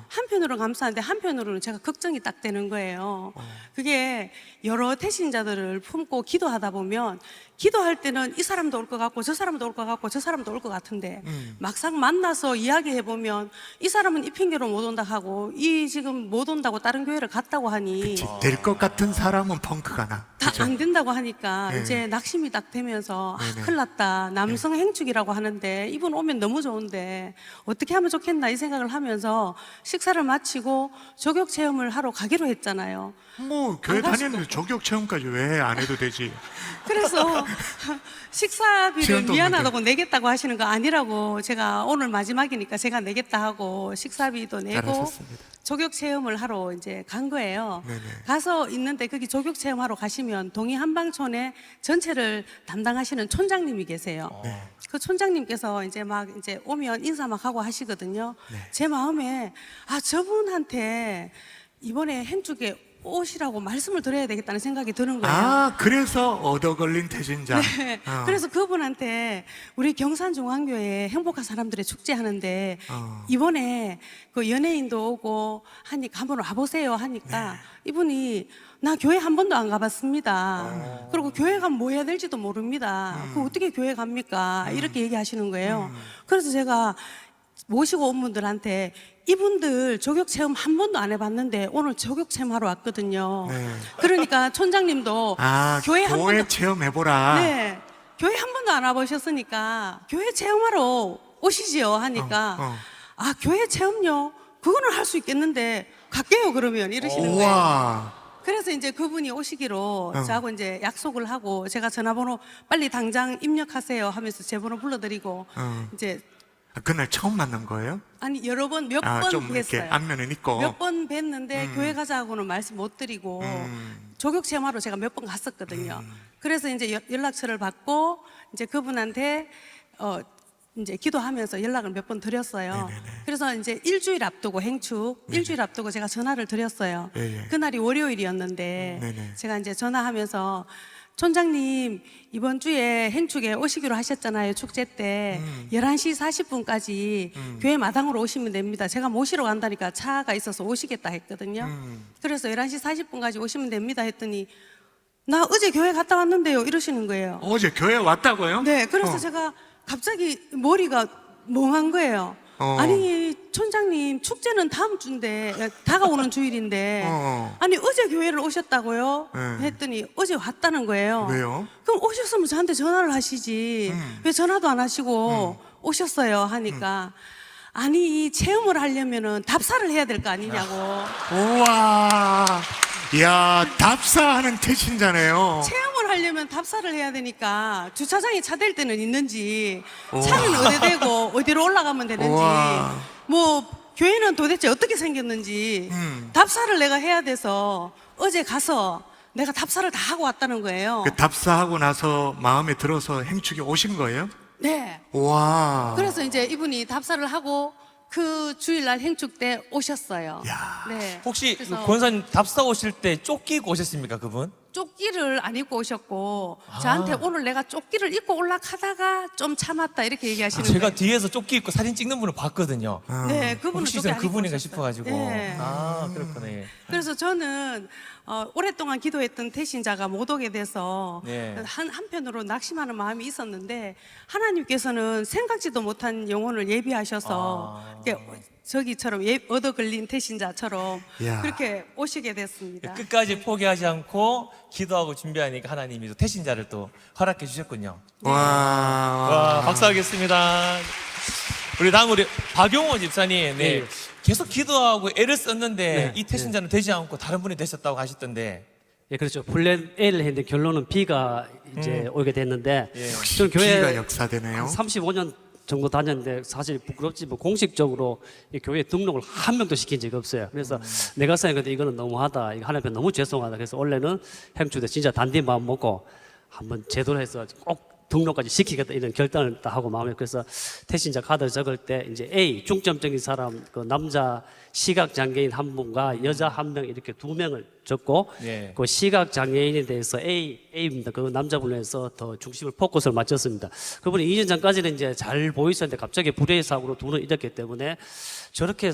한편으로는 감사한데 한편으로는 제가 걱정이 딱 되는 거예요. 그게 여러 태신자들을 품고 기도하다 보면 기도할 때는 이 사람도 올 것 같고 저 사람도 올 것 같고 저 사람도 올 것 같은데 막상 만나서 이야기해 보면 이 사람은 이 핑계로 못 온다 하고 이 지금 못 온다고 다른 교회를 갔다고 하니 될 것 같은 사람은 펑크가 나. 다 그죠? 안 된다고 하니까 네. 이제 낙심이 딱 되면서 네네. 큰일 났다. 남성 행축이라고 하는데 이분 오면 너무 좋은데 어떻게 하면 좋겠나 이 생각을 하면서 식사를 마치고 조격 체험을 하러 가기로 했잖아요. 뭐 교회 안 갈 수도 다니는데 조격 체험까지 왜 안 해도 되지? 그래서 식사비를 시간도 미안하다고 내겠다고 하시는 거 아니라고 제가 오늘 마지막이니까 제가 내겠다 하고 식사비도 내고 잘하셨습니다. 조격 체험을 하러 이제 간 거예요. 네네. 가서 있는데 거기 조격 체험하러 가시면 동이 한방촌의 전체를 담당하시는 촌장님이 계세요. 네. 그 촌장님께서 이제 막 이제 오면 인사 막 하고 하시거든요. 네. 제 마음에 아 저분한테 이번에 행축에 오시라고 말씀을 드려야 되겠다는 생각이 드는 거예요. 아, 그래서 얻어 걸린 태신자. 네. 어. 그래서 그분한테 우리 경산중앙교회 행복한 사람들의 축제 하는데 어. 이번에 그 연예인도 오고 하니까 한번 와보세요 하니까 이분이 나 교회 한 번도 안 가봤습니다. 그리고 교회 가면 뭐 해야 될지도 모릅니다. 그 어떻게 교회 갑니까? 이렇게 얘기하시는 거예요. 그래서 제가 모시고 온 분들한테 이분들 조격 체험 한 번도 안 해봤는데 오늘 조격 체험하러 왔거든요. 네. 그러니까 촌장님도 아, 교회 한 번도 체험해보라. 네. 교회 한 번도 안 와보셨으니까 교회 체험하러 오시지요 하니까 아 교회 체험요? 그거는 할 수 있겠는데 갈게요 그러면 이러시는 거예요. 우와. 그래서 이제 그분이 오시기로 저하고 이제 약속을 하고 제가 전화번호 빨리 당장 입력하세요 하면서 제 번호 불러드리고 이제 그날 처음 만난 거예요? 아니 여러 번 몇 번 좀 이렇게 뵀어요. 안면은 있고. 몇 번 뵀는데 교회 가자고는 말씀 못 드리고 조격 체험하러 제가 몇 번 갔었거든요. 그래서 이제 연락처를 받고 이제 그분한테 이제 기도하면서 연락을 몇 번 드렸어요. 네네네. 그래서 이제 일주일 앞두고 행축 일주일 앞두고 제가 전화를 드렸어요. 예, 예. 그날이 월요일이었는데 네네. 제가 이제 전화하면서 촌장님 이번 주에 행축에 오시기로 하셨잖아요. 축제 때 11시 40분까지 교회 마당으로 오시면 됩니다. 제가 모시러 간다니까 차가 있어서 오시겠다 했거든요. 그래서 11시 40분까지 오시면 됩니다 했더니 나 어제 교회 갔다 왔는데요 이러시는 거예요. 어제 교회 왔다고요? 네, 그래서 제가 갑자기 머리가 멍한 거예요. 아니 촌장님 축제는 다음 주인데 다가오는 주일인데 아니 어제 교회를 오셨다고요? 네. 했더니 어제 왔다는 거예요. 왜요? 그럼 오셨으면 저한테 전화를 하시지 왜 전화도 안 하시고 오셨어요 하니까 아니 체험을 하려면은 답사를 해야 될 거 아니냐고. 우와. 이야, 답사하는 태신자네요. 체험을 하려면 답사를 해야 되니까 주차장에 차 댈 때는 있는지 차는 어디 대고 어디로 올라가면 되는지 우와. 뭐 교회는 도대체 어떻게 생겼는지 답사를 내가 해야 돼서 어제 가서 내가 답사를 다 하고 왔다는 거예요. 그 답사하고 나서 마음에 들어서 행축에 오신 거예요? 네. 와. 그래서 이제 이분이 답사를 하고 그 주일날 행축 때 오셨어요. 야. 네. 혹시 그래서 권사님 답사 오실 때 쫓기고 오셨습니까, 그분? 조끼를 안 입고 오셨고 저한테 오늘 내가 조끼를 입고 올라가다가 좀 참았다 이렇게 얘기하시는 제가 거예요. 뒤에서 조끼 입고 사진 찍는 분을 봤거든요. 네, 그분은 혹시 조끼 저는 안 입고 그분인가 오셨어요. 싶어가지고. 네. 아, 그렇구나. 예. 그래서 저는 오랫동안 기도했던 태신자가 못 오게 돼서 네. 한편으로 낙심하는 마음이 있었는데 하나님께서는 생각지도 못한 영혼을 예비하셔서 이렇게 저기처럼 얻어 걸린 태신자처럼 이야. 그렇게 오시게 됐습니다. 끝까지 포기하지 않고 기도하고 준비하니까 하나님이 또 태신자를 또 허락해 주셨군요. 와. 와, 박수하겠습니다. 우리 다음 우리 박용호 집사님, 네. 네. 계속 기도하고 애를 썼는데 네. 이 태신자는 되지 않고 다른 분이 되셨다고 하시던데. 예, 그렇죠. 플랜 A를 했는데 결론은 B가 이제 오게 됐는데 역시 저는 B가 교회 역사되네요. 35년 정도 다녔는데 사실 부끄럽지 뭐 공식적으로 이 교회 등록을 한 명도 시킨 적이 없어요. 그래서 내가 생각해도 이거는 너무하다. 이거 하나님 앞에 너무 죄송하다. 그래서 원래는 행주 때 진짜 단디 마음 먹고 한번 제도로 해서 꼭 등록까지 시키겠다 이런 결단을 딱 하고 마음에 그래서 태신자 카드 적을 때 이제 A 중점적인 사람 그 남자 시각 장애인 한 분과 여자 한 명 이렇게 두 명을 적고 예. 그 시각 장애인에 대해서 A입니다. 그 남자분에 해서 더 중심을 포커스를 맞췄습니다. 그분이 2년 전까지는 이제 잘 보이셨는데 갑자기 불의 사고로 두 눈을 잃었기 때문에 저렇게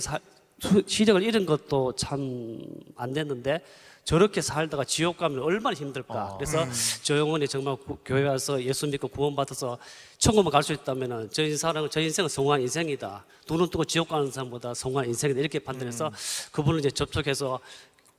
시력을 잃은 것도 참 안 됐는데 저렇게 살다가 지옥 가면 얼마나 힘들까. 그래서 저 영혼이 정말 교회 와서 예수 믿고 구원받아서 천국만 갈 수 있다면 저 인생은 성공한 인생이다. 눈은 뜨고 지옥 가는 사람보다 성공한 인생이다. 이렇게 판단해서 그분을 이제 접촉해서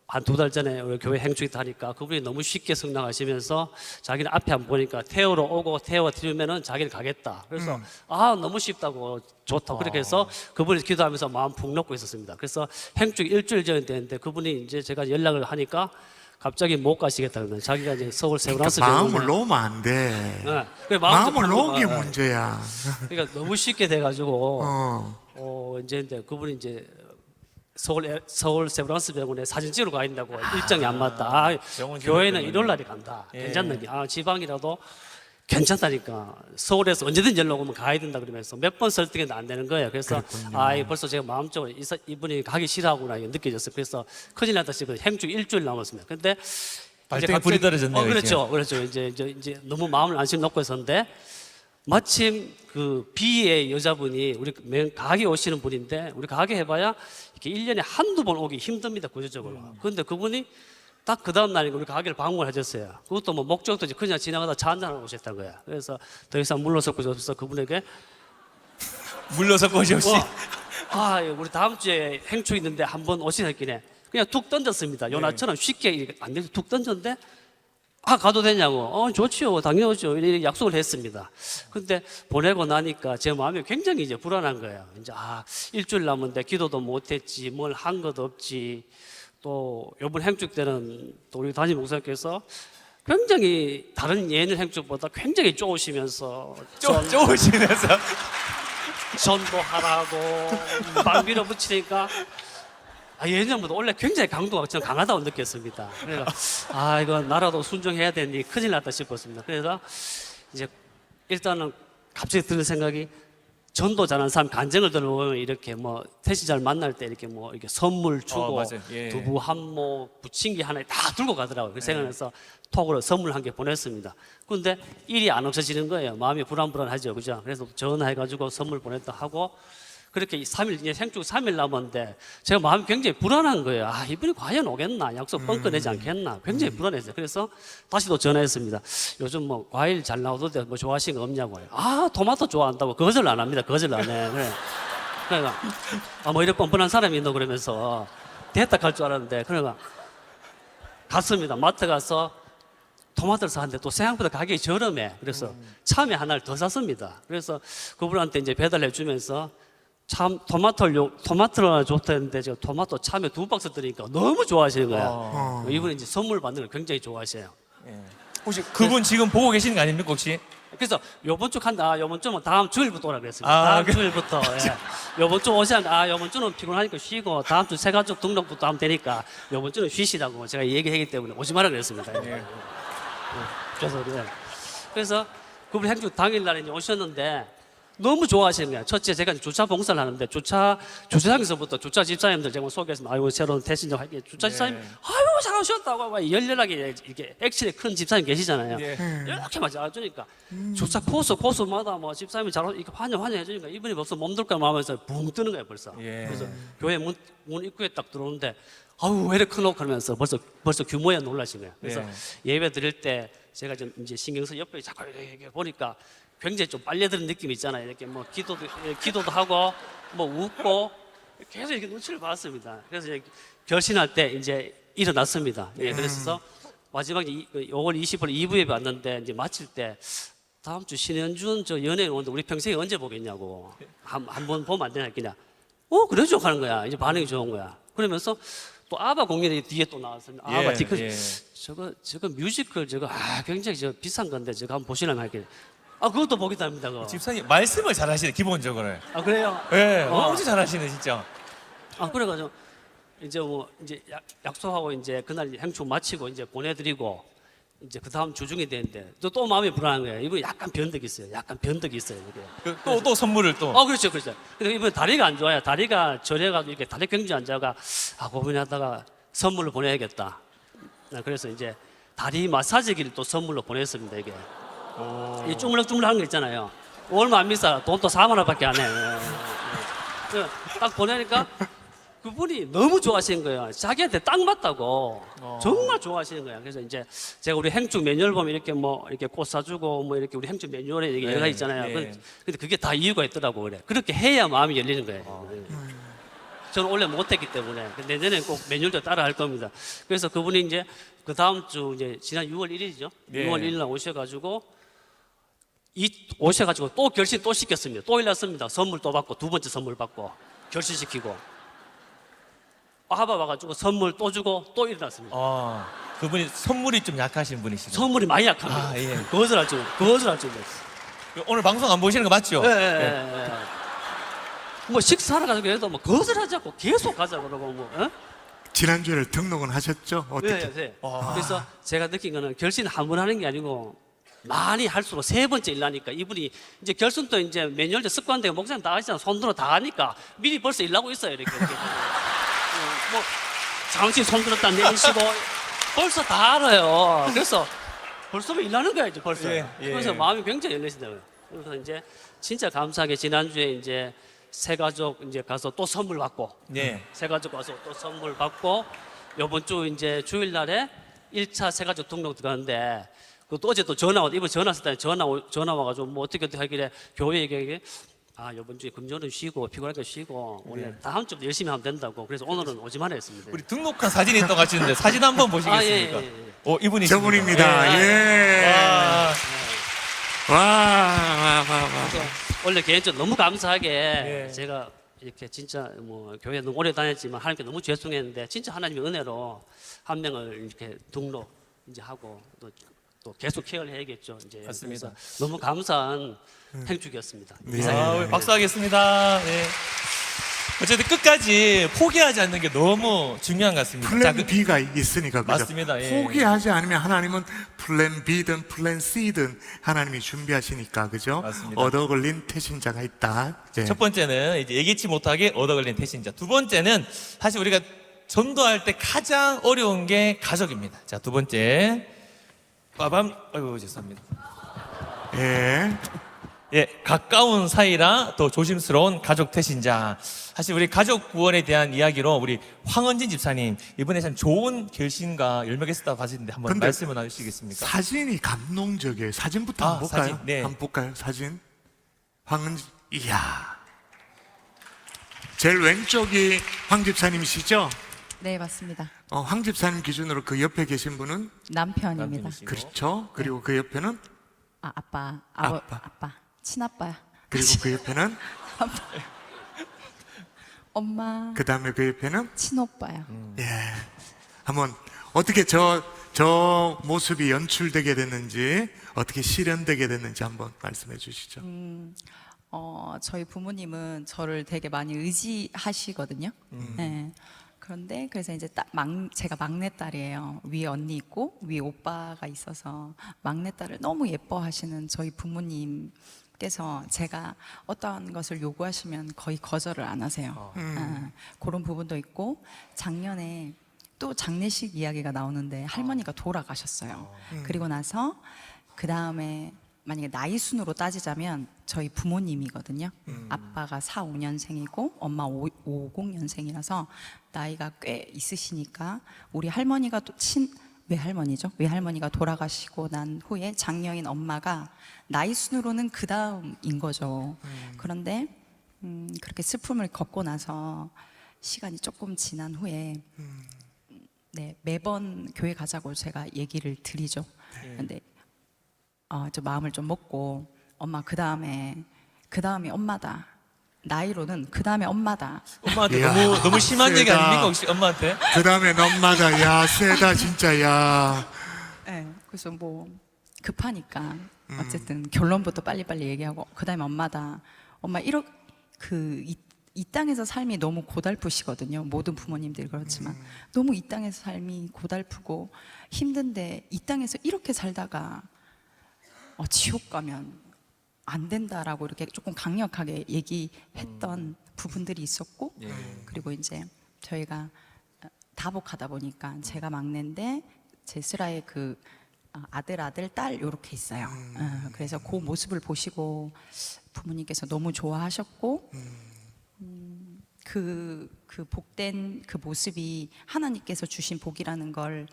한 2달 전에 우리 교회 행축이 하니까 그분이 너무 쉽게 성장하시면서 자기는 앞에 안 보니까 태우러 오고 태워 드리면은 자기는 가겠다. 그래서 너무 쉽다고 좋다고 그렇게 해서 그분이 기도하면서 마음 푹 놓고 있었습니다. 그래서 행축 일주일 전에 됐는데 그분이 이제 제가 연락을 하니까 갑자기 못 가시겠다는 자기가 이제 서울 세브란스 마음을 놓으면 안 돼. 네. 그래, 마음을 놓은 게 문제야. 그러니까 너무 쉽게 돼가지고 어. 이제 그분이 이제 서울 세브란스 병원에 사진 찍으러 가 있다고 일정이 안 맞다. 교회는 일요일 날에 간다. 예. 괜찮는 게 지방이라도 괜찮다니까. 서울에서 언제든 연락 오면 가야 된다 그러면서 몇 번 설득해도 안 되는 거예요. 그래서 벌써 제가 마음적으로 이분이 가기 싫어하구나 이게 느껴졌어요. 그래서 큰일 났다 싶어서 행주 일주일 남았습니다. 근데 발등에 불이 떨어졌네요. 그렇죠. 이제 너무 마음을 안심 놓고 있었는데 마침 그 B의 여자분이 우리 가게 오시는 분인데 우리 가게 해봐야 이렇게 1년에 한두 번 오기 힘듭니다. 구조적으로. 그런데 그분이 딱 그 다음 날에 우리 가게를 방문을 해줬어요. 그것도 뭐 목적도 그냥 지나가다 차 한잔하고 오셨다는 거야. 그래서 더 이상 물러설 곳이 없어서 그분에게 물러설 곳이 없이 우리 다음 주에 행축 있는데 한번 오시겠기네. 그냥 툭 던졌습니다. 요나처럼 쉽게 안 돼서 툭 던졌는데 가도 되냐고. 좋지요. 당연히 오죠. 이렇게 약속을 했습니다. 근데 보내고 나니까 제 마음이 굉장히 이제 불안한 거예요. 이제 일주일 남은데 기도도 못했지, 뭘 한 것도 없지. 또 요번 행축 때는 또 우리 담임 목사님께서 굉장히 다른 예년 행축보다 굉장히 쪼으시면서 쪼으시면서 전도하라고 막 밀어붙이니까 예년보다 원래 굉장히 강도가 좀 강하다고 느꼈습니다. 그래서 이거 나라도 순종해야 되니 큰일 났다 싶었습니다. 그래서 이제 일단은 갑자기 드는 생각이 전도 잘하는 사람 간증을 들어보면 이렇게 뭐 태신자를 만날 때 이렇게 뭐 이렇게 선물 주고 예. 두부 한모 부침개 하나 다 들고 가더라고요. 그 생각해서 톡으로 선물 한 개 보냈습니다. 근데 일이 안 없어지는 거예요. 마음이 불안하죠, 그죠? 그래서 전화해가지고 선물 보냈다 하고. 그렇게 3일, 이제 생축 3일 남았는데 제가 마음이 굉장히 불안한 거예요. 이분이 과연 오겠나? 약속 뻥꺼내지 않겠나? 굉장히 불안했어요. 그래서 다시 또 전화했습니다. 요즘 뭐 과일 잘 나오던데 뭐 좋아하시는 거 없냐고요. 토마토 좋아한다고. 거절 안 합니다. 거절 안 해. 그러니까 뭐 이렇게 뻔뻔한 사람이 있노 그러면서 됐다 갈 줄 알았는데 그러니까 갔습니다. 마트 가서 토마토를 샀는데 또 생각보다 가격이 저렴해. 그래서 참외 하나를 더 샀습니다. 그래서 그분한테 이제 배달해 주면서 참 토마토를 하나 줬다는데 제가 토마토 참외 2박스 드리니까 너무 좋아하시는 거야. 이분이 이제 선물 받는 걸 굉장히 좋아하세요. 혹시 그분 지금 보고 계시는 거 아닙니까 혹시? 그래서 요번 주 간다. 요번 주는 다음 주일부터 오라 그랬습니다. 다음 주일부터. 요번 주 오시면 요번 주는 피곤하니까 쉬고 다음 주 새가족 등록부터 하면 되니까 요번 주는 쉬시라고 제가 얘기하기 때문에 오지 마라 그랬습니다. 그래서 그분 행주 당일날에 이제 오셨는데 너무 좋아하시는 거야. 첫째, 제가 주차 봉사를 하는데 주차장에서부터 주차 집사님들 제가 소개했습니다. 새로운 태신자 할게. 주차 집사님, 잘 오셨다고 막 열렬하게 이렇게 액션이 큰 집사님 계시잖아요. 이렇게 막 잘해주니까 주차 코스마다 뭐 집사님이 이렇게 환영해주니까 이분이 벌써 몸둘까 마음에서 붕 뜨는 거예요, 벌써. 그래서 교회 문 입구에 딱 들어오는데 왜 이렇게 크노 하면서 벌써 규모에 놀라신 거예요. 그래서 예배 드릴 때 제가 좀 이제 신경 써서 옆에 자꾸 이렇게 보니까 굉장히 좀 빨려드는 느낌이 있잖아요. 이렇게 뭐 기도도 하고 뭐 웃고 계속 이렇게 눈치를 봤습니다. 그래서 이제 결신할 때 이제 일어났습니다. 그래서 마지막에 5월 20일 2부에 봤는데 이제 마칠 때 다음 주 신현준 저 연예인 오는데 우리 평생에 언제 보겠냐고 한번 보면 안 되나 했겠냐. 그러죠 하는 거야. 이제 반응이 좋은 거야. 그러면서 또 아바 공연이 뒤에 또 나왔습니다. 아바 디크 저거 뮤지컬 굉장히 비싼 건데 저거 한번 보시려면 할게요. 그것도 보기도 합니다. 그거. 집사님 말씀을 잘하시네 기본적으로. 그래요? 네, 너무 잘하시네 진짜. 그래가지고 이제 약속하고 이제 그날 행축 마치고 이제 보내드리고 이제 그 다음 주중이 되는데 또 마음이 불안한 거예요. 이분 약간 변덕이 있어요. 약간 변덕이 있어요. 이게. 또 선물을 또. 그렇죠, 그렇죠. 근데 이분 다리가 안 좋아요. 다리가 저려가지고 이렇게 다리 경주 앉아가 고민하다가 선물로 보내야겠다. 그래서 이제 다리 마사지기를 또 선물로 보냈습니다. 이게 이 쭈물럭쭈물럭한 거 있잖아요. 얼마 안 비싸. 돈 또 4만 원밖에 안 해. 딱 보내니까 그분이 너무 좋아하시는 거예요. 자기한테 딱 맞다고. 정말 좋아하시는 거예요. 그래서 이제 제가 우리 행주 매뉴얼 보면 이렇게 뭐 이렇게 꽃 사주고 뭐 이렇게 우리 행주 매뉴얼에 이게 여러 가지 있잖아요. 근데 그게 다 이유가 있더라고 그래. 그렇게 해야 마음이 열리는 거예요. 저는 원래 못했기 때문에 내년에 꼭 매뉴얼도 따라 할 겁니다. 그래서 그분이 이제 그 다음 주 이제 지난 6월 1일이죠. 6월 1일 날 오셔가지고 오셔가지고 또 결심 또 시켰습니다. 또 일났습니다. 선물 또 받고 두 번째 선물 받고 결심시키고. 아바 와가지고 선물 또 주고 또 일어났습니다. 그분이 선물이 좀 약하신 분이시죠? 선물이 많이 약합니다. 예. 그것을 할 줄. 오늘 방송 안 보시는 거 맞죠? 예. 뭐 식사하러 가자고 해도 뭐 그것을 하자고 계속 가자고 그러고 뭐. 지난주에 등록은 하셨죠? 어떻게? 네. 그래서 제가 느낀 거는 결심 한 번 하는 게 아니고 많이 할수록 세 번째 일하니까 이분이 이제 결승도 이제 매뉴얼도 습관되고 목사님 다 하시잖아. 손들어 다 하니까 미리 벌써 일하고 있어요. 이렇게. 뭐 잠시 손들었다 내쉬고 벌써 다 알아요. 그래서 벌써 일하는 거야 이제 벌써. 그래서 마음이 굉장히 열리시더라고요. 그래서 이제 진짜 감사하게 지난주에 이제 새 가족 이제 가서 또 선물 받고, 새 가족 가서 또 선물 받고 이번 주 이제 주일날에 1차 새 가족 등록 들어가는데 그또 어제 또 전화 이번 전화 왔을 때 전화 와가지고 뭐 어떻게 하길래 교회 얘기하게. 이번 주에 금요일은 쉬고 피곤하니까 쉬고 오늘 다음 주부터 열심히 하면 된다고. 그래서 오늘은 오지 말아 했습니다. 우리 등록한 사진이 있다고 하시는데 사진 한번 보시겠습니까? 이분이 저분입니다. 와. 원래 개인적으로 너무 감사하게 제가 이렇게 진짜 뭐 교회 너무 오래 다녔지만 하나님께 너무 죄송했는데 진짜 하나님의 은혜로 한 명을 이렇게 등록 이제 하고 또 계속 케어를 해야겠죠. 이제 맞습니다. 너무 감사한 행축이었습니다. 우리 박수하겠습니다. 어쨌든 끝까지 포기하지 않는 게 너무 중요한 것 같습니다. 플랜 B가 있으니까 그죠? 맞습니다. 포기하지 않으면 하나님은 플랜 B든 플랜 C든 하나님이 준비하시니까 그죠? 맞습니다. 얻어 걸린 태신자가 있다. 첫 번째는 이제 예기치 못하게 얻어 걸린 태신자. 두 번째는 사실 우리가 전도할 때 가장 어려운 게 가족입니다. 자, 두 번째. 아이고 죄송합니다. 가까운 사이라 더 조심스러운 가족 태신자. 사실 우리 가족 구원에 대한 이야기로 우리 황은진 집사님 이번에 참 좋은 결심과 열매가 있었다고 하시는데 한번 말씀을 나누시겠습니까? 사진이 감동적이에요. 사진부터 한번 볼까요? 사진, 네. 한번 볼까요? 사진. 황은진, 이야. 제일 왼쪽이 황 집사님이시죠? 네, 맞습니다. 황 집사님 기준으로 그 옆에 계신 분은 남편입니다. 그렇죠. 그리고 그 옆에는 아빠. 친아빠야. 그리고 그 옆에는 엄마. 그 다음에 그 옆에는 친오빠야. 한번 어떻게 저 모습이 연출되게 됐는지 어떻게 실현되게 됐는지 한번 말씀해 주시죠. 저희 부모님은 저를 되게 많이 의지하시거든요. 그런데 그래서 이제 제가 막내딸이에요. 위에 언니 있고 위에 오빠가 있어서 막내딸을 너무 예뻐하시는 저희 부모님께서 제가 어떠한 것을 요구하시면 거의 거절을 안 하세요. 그런 부분도 있고 작년에 또 장례식 이야기가 나오는데 할머니가 돌아가셨어요. 그리고 나서 그 다음에 만약에 나이 순으로 따지자면 저희 부모님이거든요. 아빠가 45년생이고 엄마 50년생이라서 나이가 꽤 있으시니까 우리 할머니가 또 외할머니죠. 외할머니가 돌아가시고 난 후에 장녀인 엄마가 나이 순으로는 그 다음인 거죠. 그런데 그렇게 슬픔을 겪고 나서 시간이 조금 지난 후에 매번 교회 가자고 제가 얘기를 드리죠. 근데 저 마음을 좀 먹고 엄마 그 다음에 엄마다. 나이로는 그 다음에 엄마다. 엄마한테 이야, 너무 심한 세다. 얘기 아닙니까 혹시 엄마한테? 그 다음엔 엄마다. 야, 세다 진짜. 야. 그래서 뭐 급하니까 어쨌든 결론부터 빨리빨리 얘기하고 그 다음에 엄마다. 엄마 이 땅에서 삶이 너무 고달프시거든요. 모든 부모님들이 그렇지만 너무 이 땅에서 삶이 고달프고 힘든데 이 땅에서 이렇게 살다가 지옥 가면 안 된다라고 이렇게 조금 강력하게 얘기했던 부분들이 있었고, 그리고 이제 저희가 다복하다 보니까 제가 막내인데 제 슬하에 그 아들, 딸 이렇게 있어요. 그래서 그 모습을 보시고 부모님께서 너무 좋아하셨고, 그 복된 그 모습이 하나님께서 주신 복이라는 걸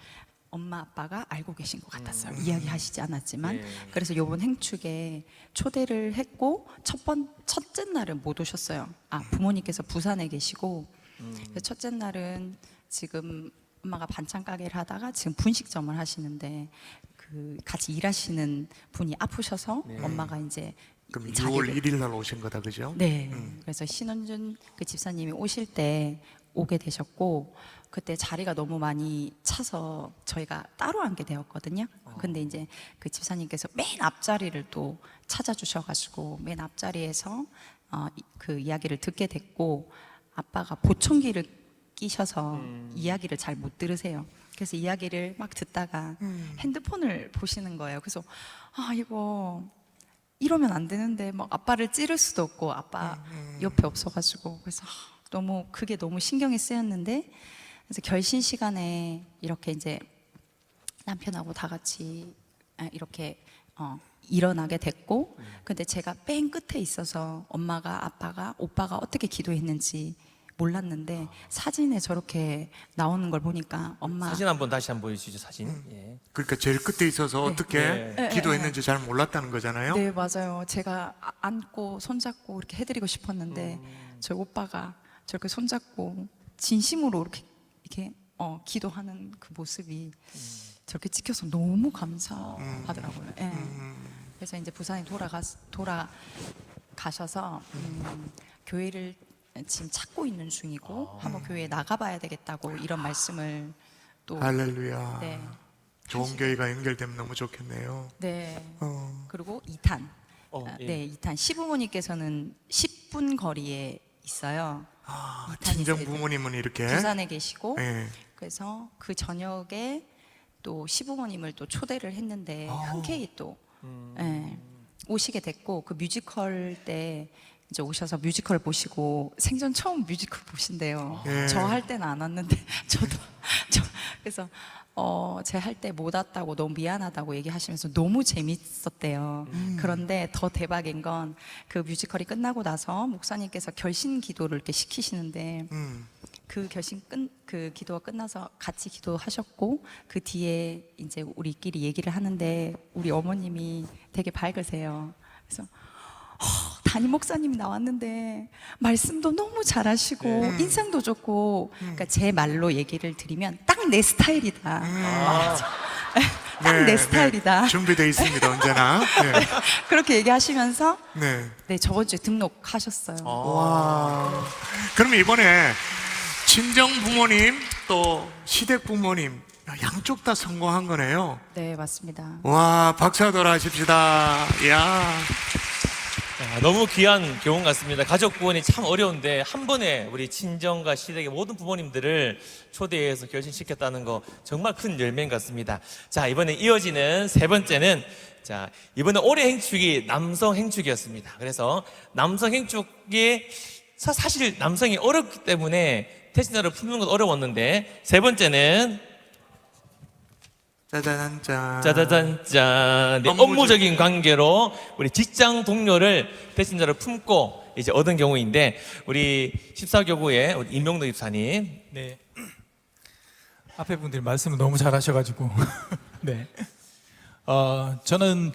엄마 아빠가 알고 계신 것 같았어요. 이야기하시지 않았지만. 그래서 요번 행축에 초대를 했고 첫째 날은 못 오셨어요. 부모님께서 부산에 계시고, 첫째 날은 지금 엄마가 반찬 가게를 하다가 지금 분식점을 하시는데 그 같이 일하시는 분이 아프셔서 엄마가 이제 그럼 이 6월 1일 날 오신 거다, 그죠? 네. 그래서 신원준 그 집사님이 오실 때 오게 되셨고, 그때 자리가 너무 많이 차서 저희가 따로 앉게 되었거든요. 근데 이제 그 집사님께서 맨 앞자리를 또 찾아주셔가지고 맨 앞자리에서 그 이야기를 듣게 됐고, 아빠가 보청기를 끼셔서 이야기를 잘 못 들으세요. 그래서 이야기를 막 듣다가 핸드폰을 보시는 거예요. 그래서 이거 이러면 안 되는데 막 아빠를 찌를 수도 없고 아빠 옆에 없어가지고, 그래서 그게 너무 신경이 쓰였는데, 그래서 결신 시간에 이렇게 이제 남편하고 다 같이 이렇게 일어나게 됐고, 근데 제가 맨 끝에 있어서 엄마가 아빠가 오빠가 어떻게 기도했는지 몰랐는데 사진에 저렇게 나오는 걸 보니까 엄마 사진 한번 다시 한번 보여주시죠. 사진. 예. 그러니까 제일 끝에 있어서 어떻게 네. 기도했는지 잘 몰랐다는 거잖아요. 네, 맞아요. 제가 안고 손잡고 이렇게 해드리고 싶었는데 저희 오빠가 저렇게 손잡고 진심으로 이렇게 기도하는 그 모습이 저렇게 찍혀서 너무 감사하더라고요. 예. 그래서 이제 부산에 돌아가셔서 교회를 지금 찾고 있는 중이고 한번 교회에 나가봐야 되겠다고 이런 말씀을 또 할렐루야. 네. 좋은 교회가 연결되면 너무 좋겠네요. 네. 어. 그리고 2탄. 예. 네, 2탄. 시부모님께서는 10분 거리에 있어요. 친정 부모님은 이렇게 부산에 계시고, 예. 그래서 그 저녁에 또 시부모님을 또 초대를 했는데 흔쾌히 또 오시게 됐고, 그 뮤지컬 때 이제 오셔서 뮤지컬 보시고 생전 처음 뮤지컬 보신대요. 예. 저 할 때는 안 왔는데 그래서 제 할 때 못 왔다고 너무 미안하다고 얘기하시면서 너무 재밌었대요. 그런데 더 대박인 건 그 뮤지컬이 끝나고 나서 목사님께서 결신 기도를 이렇게 시키시는데 그 그 기도가 끝나서 같이 기도하셨고, 그 뒤에 이제 우리끼리 얘기를 하는데 우리 어머님이 되게 밝으세요. 그래서 담임 목사님이 나왔는데 말씀도 너무 잘하시고 인상도 좋고, 그러니까 제 말로 얘기를 드리면 딱 내 스타일이다. 딱 내 스타일이다. 준비되어 있습니다, 언제나. 네. 그렇게 얘기하시면서 네. 저번 주에 등록하셨어요. 와. 그럼 이번에 친정 부모님 또 시댁 부모님 양쪽 다 성공한 거네요. 네, 맞습니다. 와, 박수 하도록 하십시다. 이야. 너무 귀한 교훈 같습니다. 가족 구원이 참 어려운데 한 번에 우리 친정과 시댁의 모든 부모님들을 초대해서 결신시켰다는 거 정말 큰 열매인 것 같습니다. 자, 이번에 이어지는 세 번째는, 자, 이번에 올해 행축이 남성 행축이었습니다. 그래서 남성 행축이 사실 남성이 어렵기 때문에 태신자를 품는 건 어려웠는데, 세 번째는 짜자잔짠. 짜자잔짠. 네, 업무적인 관계로 우리 직장 동료를 배신자를 품고 이제 얻은 경우인데, 우리 14교구의 우리 임명도 집사님. 네. 앞에 분들이 말씀을 너무 잘하셔가지고 네. 저는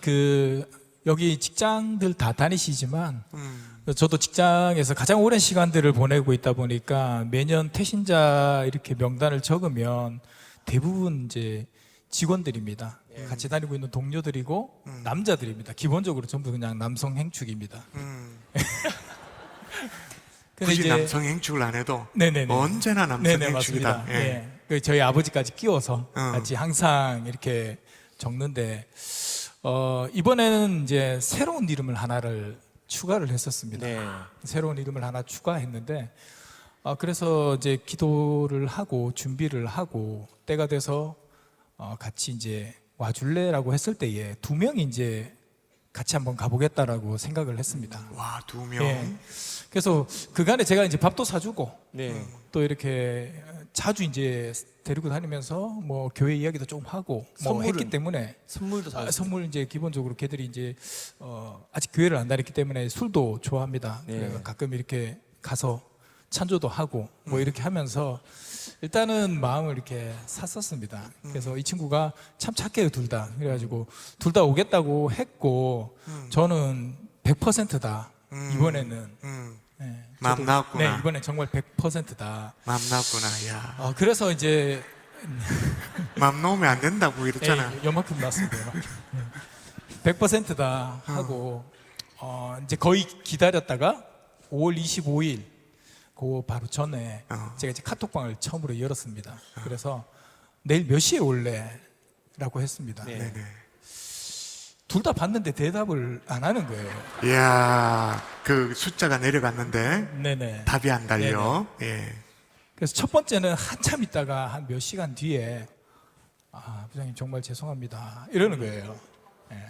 여기 직장들 다 다니시지만 저도 직장에서 가장 오랜 시간들을 보내고 있다 보니까 매년 퇴신자 이렇게 명단을 적으면 대부분 이제 직원들입니다. 같이 다니고 있는 동료들이고 남자들입니다. 기본적으로 전부 그냥 남성 행축입니다. 굳이 남성 행축을 안 해도 네네네. 언제나 남성 행축이다. 맞습니다. 네. 저희 아버지까지 끼워서 같이 항상 이렇게 적는데, 이번에는 이제 새로운 이름을 하나를 추가를 했었습니다. 네. 새로운 이름을 하나 추가했는데 그래서 이제 기도를 하고 준비를 하고 때가 돼서 같이 이제 와줄래라고 했을 때에 2명이 이제 같이 한번 가보겠다라고 생각을 했습니다. 와, 2명. 예. 그래서 그간에 제가 이제 밥도 사주고 네. 또 이렇게 자주 이제 데리고 다니면서 뭐 교회 이야기도 좀 하고 뭐 선물은? 했기 때문에 선물도 다 선물 이제 기본적으로 걔들이 이제 아직 교회를 안 다녔기 때문에 술도 좋아합니다. 네. 그래서 가끔 이렇게 가서 찬조도 하고 뭐 이렇게 하면서 일단은 마음을 이렇게 샀었습니다. 그래서 이 친구가 참 착해요, 둘 다. 그래가지고 둘 다 오겠다고 했고 저는 100%다. 이번에는 네, 마음 저도- 나왔구나. 네, 이번에 정말 100%다. 맘 나왔구나. 야, 그래서 이제 맘 놓으면 안 된다고 이랬잖아. 요만큼 났습니다. 100%다 하고 이제 거의 기다렸다가 5월 25일 그 바로 전에 제가 이제 카톡방을 처음으로 열었습니다. 그래서 내일 몇 시에 올래? 라고 했습니다. 네. 네네. 둘 다 봤는데 대답을 안 하는 거예요. 이야, 그 숫자가 내려갔는데 네네. 답이 안 달려. 예. 그래서 첫 번째는 한참 있다가 한 몇 시간 뒤에 부장님 정말 죄송합니다 이러는 거예요. 예.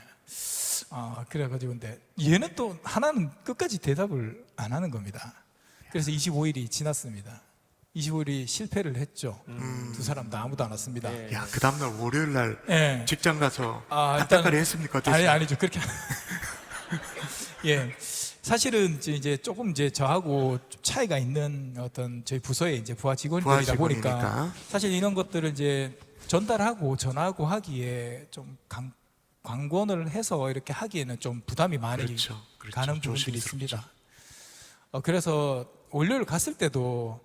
그래가지고 근데 얘는 또 하나는 끝까지 대답을 안 하는 겁니다. 그래서 25일이 지났습니다. 25일이 실패를 했죠. 두 사람 다 아무도 안 왔습니다. 네. 야, 그 다음날 월요일 날 예. 직장 가서 일단은- 한따까리 했습니까? 어땠어요? 아니죠. 그렇게. 예. 사실은 이제 조금 이제 저하고 좀 차이가 있는 어떤 저희 부서의 이제 부하 직원들이다 보니까 직원이니까. 사실 이런 것들을 이제 전달하고 전하고 하기에 좀 관건을 해서 이렇게 하기에는 좀 부담이 많이 그렇죠. 가는 부분들이 조심스럽죠. 있습니다. 그래서 월요일 갔을 때도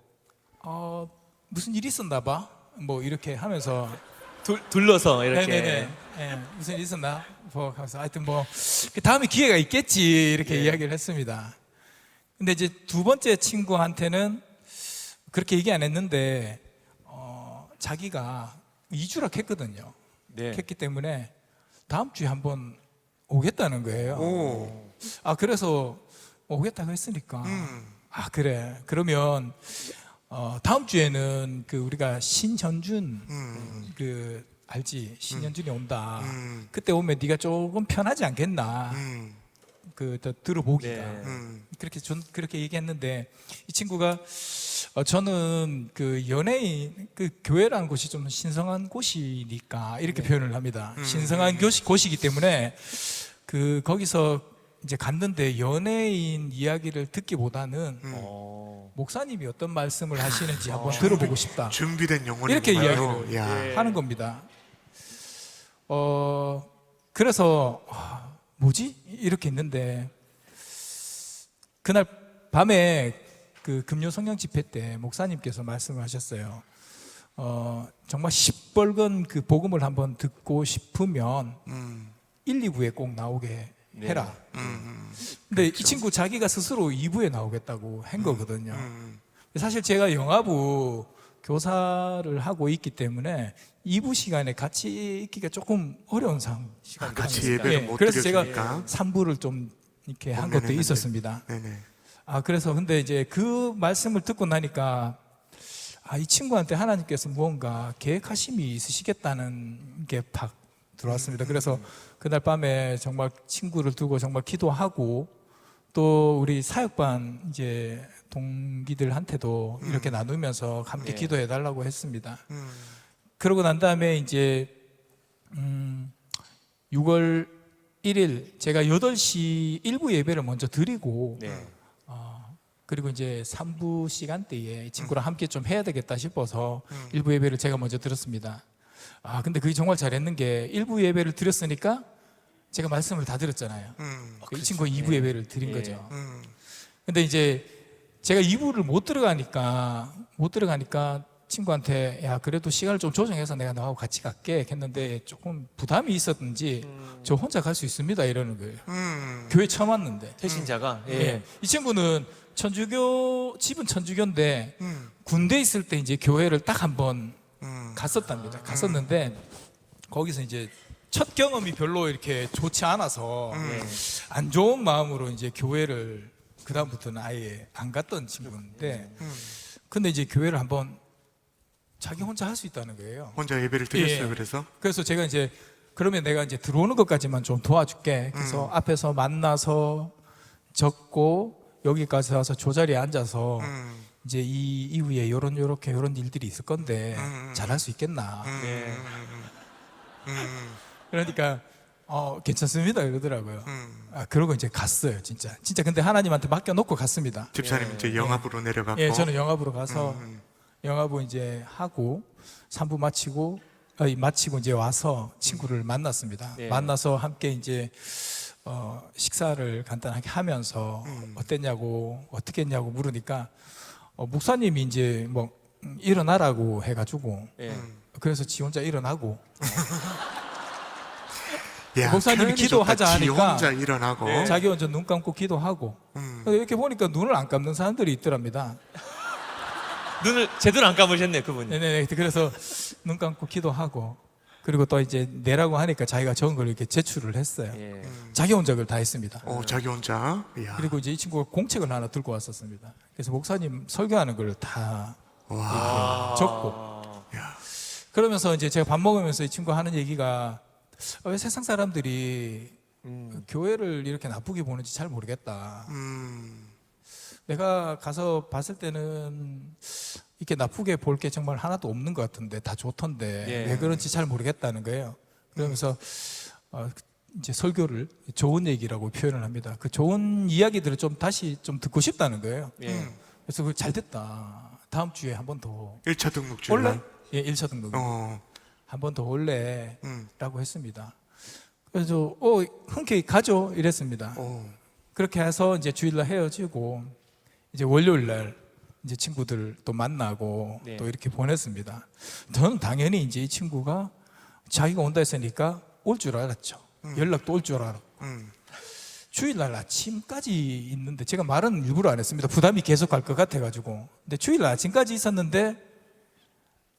무슨 일이 있었나 봐. 뭐 이렇게 하면서 둘러서 이렇게. 네네네. 예, 무슨 일 있었나? 뭐 하면서 하여튼 뭐 다음에 기회가 있겠지 이렇게 이야기를 했습니다. 근데 이제 두 번째 친구한테는 그렇게 얘기 안 했는데 자기가 2주락 했거든요. 네. 했기 때문에 다음 주에 한번 오겠다는 거예요. 오. 그래서 오겠다고 했으니까 그래. 그러면 다음 주에는 그 우리가 신현준 그 알지? 신현준이 온다. 그때 오면 네가 조금 편하지 않겠나? 그 더 들어보기가. 네. 그렇게 얘기했는데 이 친구가 저는 그 연예인 그 교회라는 곳이 좀 신성한 곳이니까 이렇게 표현을 합니다. 신성한 곳이기 때문에 그 거기서 이제 갔는데 연예인 이야기를 듣기보다는 목사님이 어떤 말씀을 하시는지 한번 들어보고 싶다. 준비된 영혼이 이렇게 이야기를 야. 하는 겁니다. 그래서 뭐지? 이렇게 있는데 그날 밤에 그 금요 성령 집회 때 목사님께서 말씀을 하셨어요. 정말 시뻘건 그 복음을 한번 듣고 싶으면 1, 2부에 꼭 나오게 해라. 근데 이 친구 자기가 스스로 2부에 나오겠다고 한 거거든요. 사실 제가 영화부 교사를 하고 있기 때문에 2부 시간에 같이 있기가 조금 어려운 시간이 같이 예배를 못 그래서 제가 드려주니까. 3부를 좀 이렇게 한 것도 네네네네. 있었습니다. 네네. 그래서 근데 이제 그 말씀을 듣고 나니까 이 친구한테 하나님께서 무언가 계획하심이 있으시겠다는 게 팍 들어왔습니다. 그래서 그날 밤에 정말 친구를 두고 정말 기도하고 또 우리 사역반 이제 동기들한테도 이렇게 나누면서 함께 네. 기도해 달라고 했습니다. 그러고 난 다음에 이제 6월 1일 제가 8시 1부 예배를 먼저 드리고 네. 그리고 이제 3부 시간대에 이 친구랑 함께 좀 해야 되겠다 싶어서 1부 예배를 제가 먼저 드렸습니다. 근데 그게 정말 잘했는 게 1부 예배를 드렸으니까 제가 말씀을 다 드렸잖아요. 이 친구가 2부 예배를 드린 예. 거죠. 근데 이제 제가 2부를 못 들어가니까 친구한테 야 그래도 시간을 좀 조정해서 내가 너하고 같이 갈게 했는데 조금 부담이 있었든지 저 혼자 갈 수 있습니다 이러는 거예요. 교회 처음 왔는데. 태신자가 예. 이 친구는 집은 천주교인데 군대 있을 때 이제 교회를 딱 한 번 갔었답니다. 갔었는데 거기서 이제 첫 경험이 별로 이렇게 좋지 않아서 안 좋은 마음으로 이제 교회를 그 다음부터는 아예 안 갔던 친구인데, 근데 이제 교회를 한번 자기 혼자 할 수 있다는 거예요. 혼자 예배를 드렸어요. 예. 그래서 그래서 제가 이제 그러면 내가 이제 들어오는 것까지만 좀 도와줄게. 그래서 앞에서 만나서 적고 여기까지 와서 조자리에 앉아서 이제 이 이후에 요런 일들이 있을 건데 잘할 수 있겠나. 그러니까 괜찮습니다 이러더라고요. 그러고 이제 갔어요, 진짜. 근데 하나님한테 맡겨놓고 갔습니다. 집사님 이제 영압으로 내려갔고. 예, 저는 영압으로 가서 영압을 이제 하고 3부 마치고 이제 와서 친구를 만났습니다. 네. 만나서 함께 이제 식사를 간단하게 하면서 어땠냐고 어떻게 했냐고 물으니까 목사님이 이제 뭐 일어나라고 해가지고 예. 그래서 지 혼자 일어나고 야, 목사님이 표현이 기도하자 좋다. 지 하니까 혼자 일어나고. 자기 혼자 눈 감고 기도하고 이렇게 보니까 눈을 안 감는 사람들이 있더랍니다. 눈을 제대로 안 감으셨네 그분이. 네네. 그래서 눈 감고 기도하고 그리고 또 이제 내라고 하니까 자기가 적은 걸 이렇게 제출을 했어요. 예. 자기 혼자 그걸 다 했습니다. 자기 혼자. 이야. 그리고 이제 이 친구가 공책을 하나 들고 왔었습니다. 그래서 목사님 설교하는 걸 다 적고 그러면서 이제 제가 밥 먹으면서 이 친구가 하는 얘기가 왜 세상 사람들이 교회를 이렇게 나쁘게 보는지 잘 모르겠다. 내가 가서 봤을 때는 이렇게 나쁘게 볼 게 정말 하나도 없는 것 같은데 다 좋던데 예. 왜 그런지 잘 모르겠다는 거예요. 그러면서 이제 설교를 좋은 얘기라고 표현을 합니다. 그 좋은 이야기들을 좀 다시 좀 듣고 싶다는 거예요. 예. 그래서 그 잘 됐다. 다음 주에 한 번 더 1차 등록주일 올래? 날. 예, 1차 등록. 한 번 더 올래? 라고 했습니다. 그래서 흔쾌히 가죠 이랬습니다. 그렇게 해서 이제 주일날 헤어지고 이제 월요일 날 이제 친구들 또 만나고 네. 또 이렇게 보냈습니다. 저는 당연히 이제 이 친구가 자기가 온다 했으니까 올 줄 알았죠. 연락도 올 줄 알았고. 주일날 아침까지 있는데 제가 말은 일부러 안 했습니다. 부담이 계속 갈 것 같아가지고. 근데 주일날 아침까지 있었는데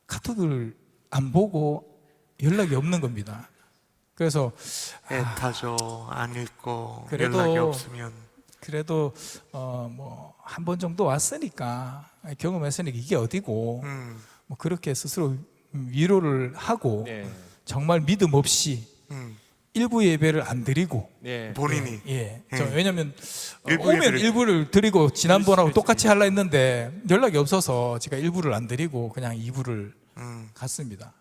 카톡을 안 보고 연락이 없는 겁니다. 그래서 애타죠. 안 읽고 그래도 연락이 없으면. 그래도 뭐 한 번 정도 왔으니까 경험했으니까 이게 어디고 뭐 그렇게 스스로 위로를 하고 네. 정말 믿음 없이 일부 예배를 안 드리고 네. 본인이. 왜냐면 일부 오면 예배를 일부를 드리고 지난번하고 똑같이 하려 했는데 연락이 없어서 제가 일부를 안 드리고 그냥 2부를 갔습니다.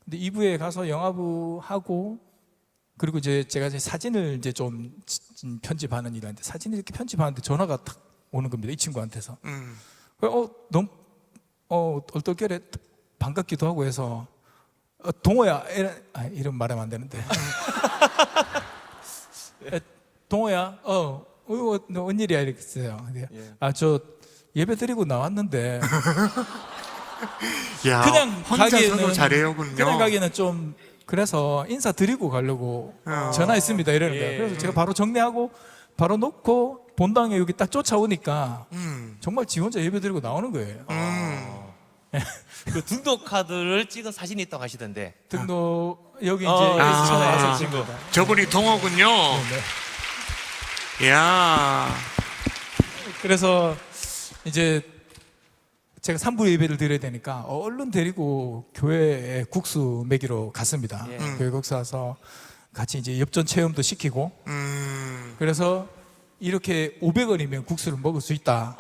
근데 2부에 가서 영화부 하고 그리고 이제 제가 이제 사진을 이제 좀 편집하는 일인데 사진을 이렇게 편집하는데 전화가 탁 오는 겁니다. 이 친구한테서. 너무 얼떨결에 반갑기도 하고 해서 동호야 이름 말하면 안 되는데 동호야 너 웬일이야 이렇게 했어요. 저 예배 드리고 나왔는데 야, 그냥 혼자서도 잘해요군요. 그냥 가기에는 좀 그래서 인사 드리고 가려고 전화했습니다 이러는 거예요. 그래서 제가 바로 정리하고 바로 놓고 본당에 여기 딱 쫓아오니까 정말 지 혼자 예배 드리고 나오는 거예요. 그 등록 카드를 찍은 사진이 있다고 하시던데. 등록 여기 이제 처음 와서 친구. 친구다. 저분이 동호군요. 네. 야. 그래서 이제 제가 3부 예배를 드려야 되니까 얼른 데리고 교회에 국수 먹이러 갔습니다. 교회 국수 와서 같이 이제 엽전 체험도 시키고 그래서 이렇게 500원이면 국수를 먹을 수 있다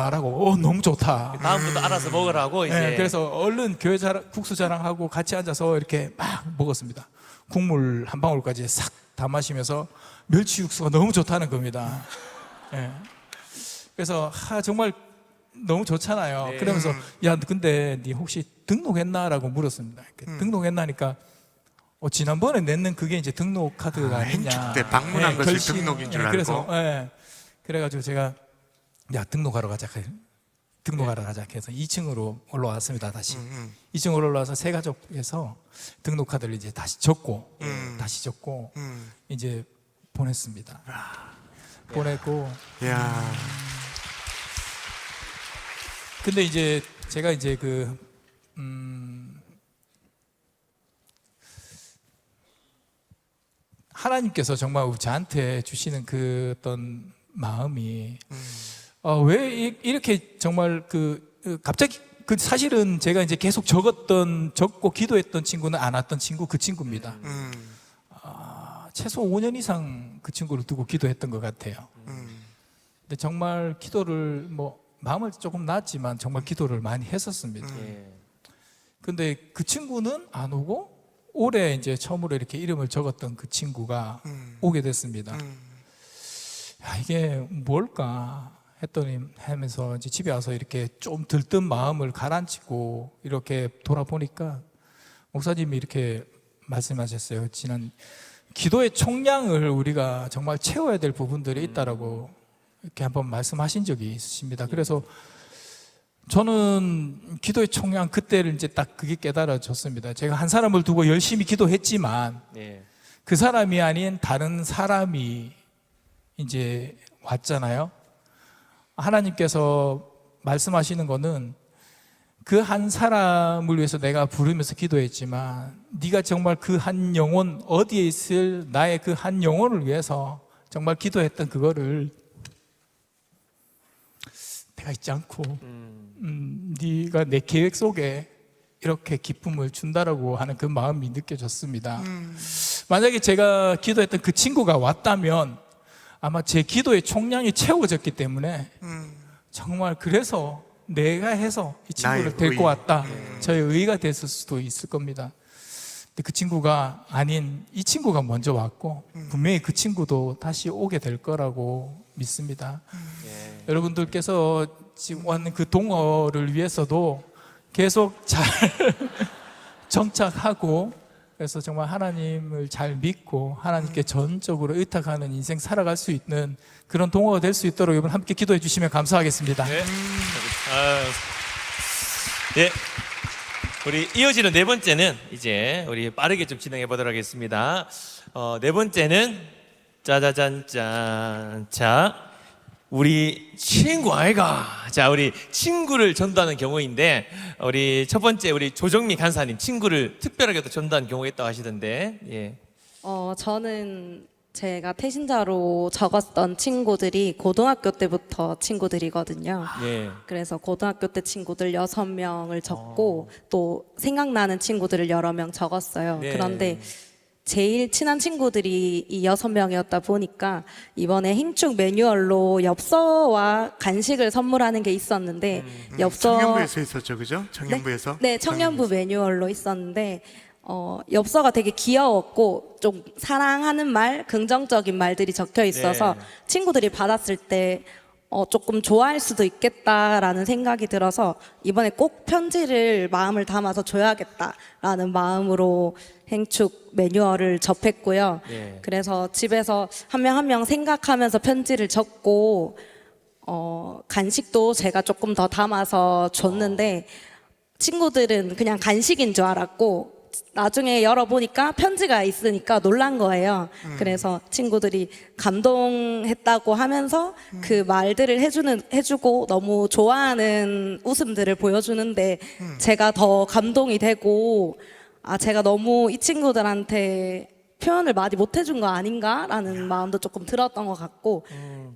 라고 너무 좋다. 다음부터 알아서 먹으라고 이제. 네, 그래서 얼른 교회 국수 자랑하고 같이 앉아서 이렇게 막 먹었습니다. 국물 한 방울까지 싹 다 마시면서 멸치 육수가 너무 좋다는 겁니다. 네. 그래서 정말 너무 좋잖아요. 네. 그러면서 야 근데 네 혹시 등록했나라고 물었습니다. 등록했나니까 지난번에 냈는 그게 이제 등록 카드가 아니냐. 행축 때 방문한 것이 등록인 줄 알고. 그래서 그래가지고 제가 야 등록하러 가자. 등록하러 가자 해서 2층으로 올라왔습니다. 다시 2층으로 올라와서 세 가족에서 등록 카드를 이제 다시 적고 이제 보냈습니다. 보냈고. 야. 근데 이제 제가 이제 하나님께서 정말 저한테 주시는 그 어떤 마음이 왜 이렇게 정말 갑자기 사실은 제가 이제 계속 적고 기도했던 친구는 안 왔던 친구, 그 친구입니다. 최소 5년 이상 그 친구를 두고 기도했던 것 같아요. 근데 정말 기도를 마음을 조금 났지만 정말 기도를 많이 했었습니다. 근데 그 친구는 안 오고 올해 이제 처음으로 이렇게 이름을 적었던 그 친구가 오게 됐습니다. 야, 이게 뭘까 했더니 하면서 이제 집에 와서 이렇게 좀 들뜬 마음을 가라앉히고 이렇게 돌아보니까 목사님이 이렇게 말씀하셨어요. 지난 기도의 총량을 우리가 정말 채워야 될 부분들이 있다라고 이렇게 한번 말씀하신 적이 있으십니다. 그래서 저는 기도의 총량 그때를 이제 딱 그게 깨달아졌습니다. 제가 한 사람을 두고 열심히 기도했지만 그 사람이 아닌 다른 사람이 이제 왔잖아요. 하나님께서 말씀하시는 거는 그 한 사람을 위해서 내가 부르면서 기도했지만 네가 정말 그 한 영혼, 어디에 있을 나의 그 한 영혼을 위해서 정말 기도했던 그거를 내가 잊지 않고 네가 내 계획 속에 이렇게 기쁨을 준다라고 하는 그 마음이 느껴졌습니다. 만약에 제가 기도했던 그 친구가 왔다면 아마 제 기도의 총량이 채워졌기 때문에 정말 그래서 내가 해서 이 친구를 데리고 왔다, 저의 의의가 됐을 수도 있을 겁니다. 근데 그 친구가 아닌 이 친구가 먼저 왔고 분명히 그 친구도 다시 오게 될 거라고 믿습니다. 여러분들께서 지금 왔는 그 동어를 위해서도 계속 잘 정착하고, 그래서 정말 하나님을 잘 믿고 하나님께 전적으로 의탁하는 인생 살아갈 수 있는 그런 동어가 될 수 있도록 여러분 함께 기도해 주시면 감사하겠습니다. 네. 우리 이어지는 네 번째는 이제 우리 빠르게 좀 진행해 보도록 하겠습니다. 네 번째는 짜자잔짠. 자, 우리 친구 아이가. 자, 우리 친구를 전도하는 경우인데, 우리 첫 번째 우리 조정미 간사님 친구를 특별하게 또 전도하는 경우가 있다고 하시던데. 예. 저는 제가 태신자로 적었던 친구들이 고등학교 때부터 친구들이거든요. 예. 그래서 고등학교 때 친구들 6명을 적고 또 생각나는 친구들을 여러 명 적었어요. 네. 그런데 제일 친한 친구들이 이 6명이었다 보니까 이번에 행축 매뉴얼로 엽서와 간식을 선물하는 게 있었는데 청년부에서 있었죠, 그죠? 청년부에서. 네, 청년부 매뉴얼로 있었는데 엽서가 되게 귀여웠고 좀 사랑하는 말, 긍정적인 말들이 적혀 있어서 친구들이 받았을 때 조금 좋아할 수도 있겠다라는 생각이 들어서 이번에 꼭 편지를 마음을 담아서 줘야겠다라는 마음으로 행축 매뉴얼을 접했고요. 그래서 집에서 한 명 한 명 생각하면서 편지를 적고 간식도 제가 조금 더 담아서 줬는데 친구들은 그냥 간식인 줄 알았고 나중에 열어보니까 편지가 있으니까 놀란 거예요. 그래서 친구들이 감동했다고 하면서 그 말들을 해주고 너무 좋아하는 웃음들을 보여주는데 제가 더 감동이 되고 제가 너무 이 친구들한테 표현을 많이 못 해준 거 아닌가라는 마음도 조금 들었던 것 같고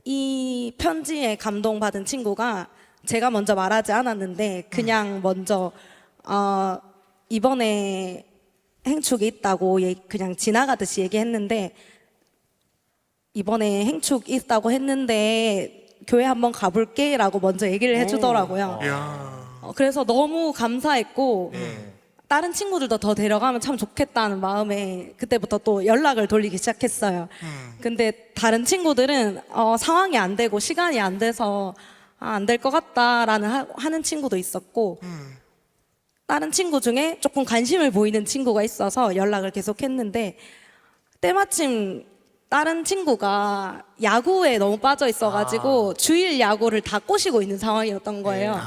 이 편지에 감동받은 친구가 제가 먼저 말하지 않았는데 그냥 먼저 이번에 행축이 있다고 그냥 지나가듯이 얘기했는데 이번에 행축 있다고 했는데 교회 한번 가볼게 라고 먼저 얘기를 해주더라고요. 그래서 너무 감사했고 다른 친구들도 더 데려가면 참 좋겠다는 마음에 그때부터 또 연락을 돌리기 시작했어요. 근데 다른 친구들은 상황이 안 되고 시간이 안 돼서 안 될 것 같다라는 하는 친구도 있었고 다른 친구 중에 조금 관심을 보이는 친구가 있어서 연락을 계속 했는데 때마침 다른 친구가 야구에 너무 빠져 있어가지고 주일 야구를 다 꼬시고 있는 상황이었던 거예요.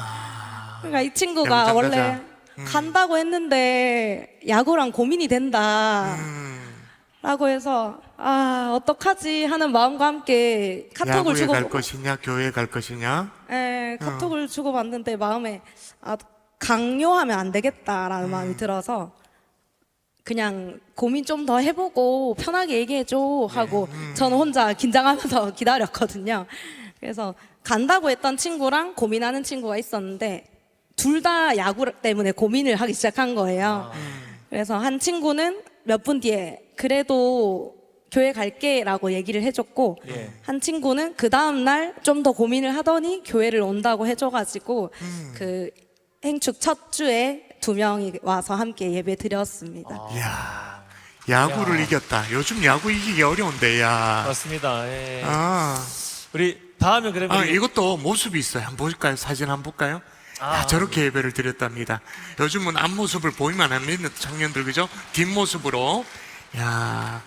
그러니까 이 친구가 원래 간다고 했는데 야구랑 고민이 된다 라고 해서 어떡하지 하는 마음과 함께 카톡을 야구에 갈 것이냐 교회에 갈 것이냐. 네, 카톡을 주고받는데 마음에 강요하면 안 되겠다라는 마음이 들어서 그냥 고민 좀 더 해보고 편하게 얘기해줘 하고 저는 혼자 긴장하면서 기다렸거든요. 그래서 간다고 했던 친구랑 고민하는 친구가 있었는데 둘 다 야구 때문에 고민을 하기 시작한 거예요. 그래서 한 친구는 몇 분 뒤에 그래도 교회 갈게라고 얘기를 해줬고 예. 한 친구는 그 다음 날 좀 더 고민을 하더니 교회를 온다고 해줘가지고 그 행축 첫 주에 2명이 와서 함께 예배 드렸습니다. 이야, 야구를 이겼다. 요즘 야구 이기기 어려운데, 야. 맞습니다. 예. 아, 우리 다음에 그러면 우리- 이것도 모습이 있어요. 한번 볼까요? 사진 한번 볼까요? 야, 저렇게 예배를 드렸답니다. 요즘은 앞모습을 보이면 안 믿는 청년들, 그죠? 뒷모습으로. 야.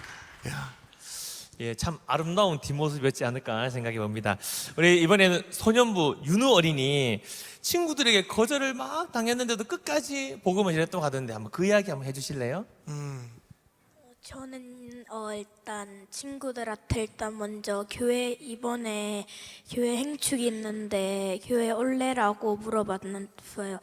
예, 참 아름다운 뒷모습이었지 않을까 생각해 봅니다. 우리 이번에는 소년부 윤우 어린이 친구들에게 거절을 막 당했는데도 끝까지 복음을 전했다고 하던데 한번 그 이야기 한번 해주실래요? 저는 일단 친구들한테 먼저 이번에 교회 행축이 있는데 교회 올래라고 물어봤어요.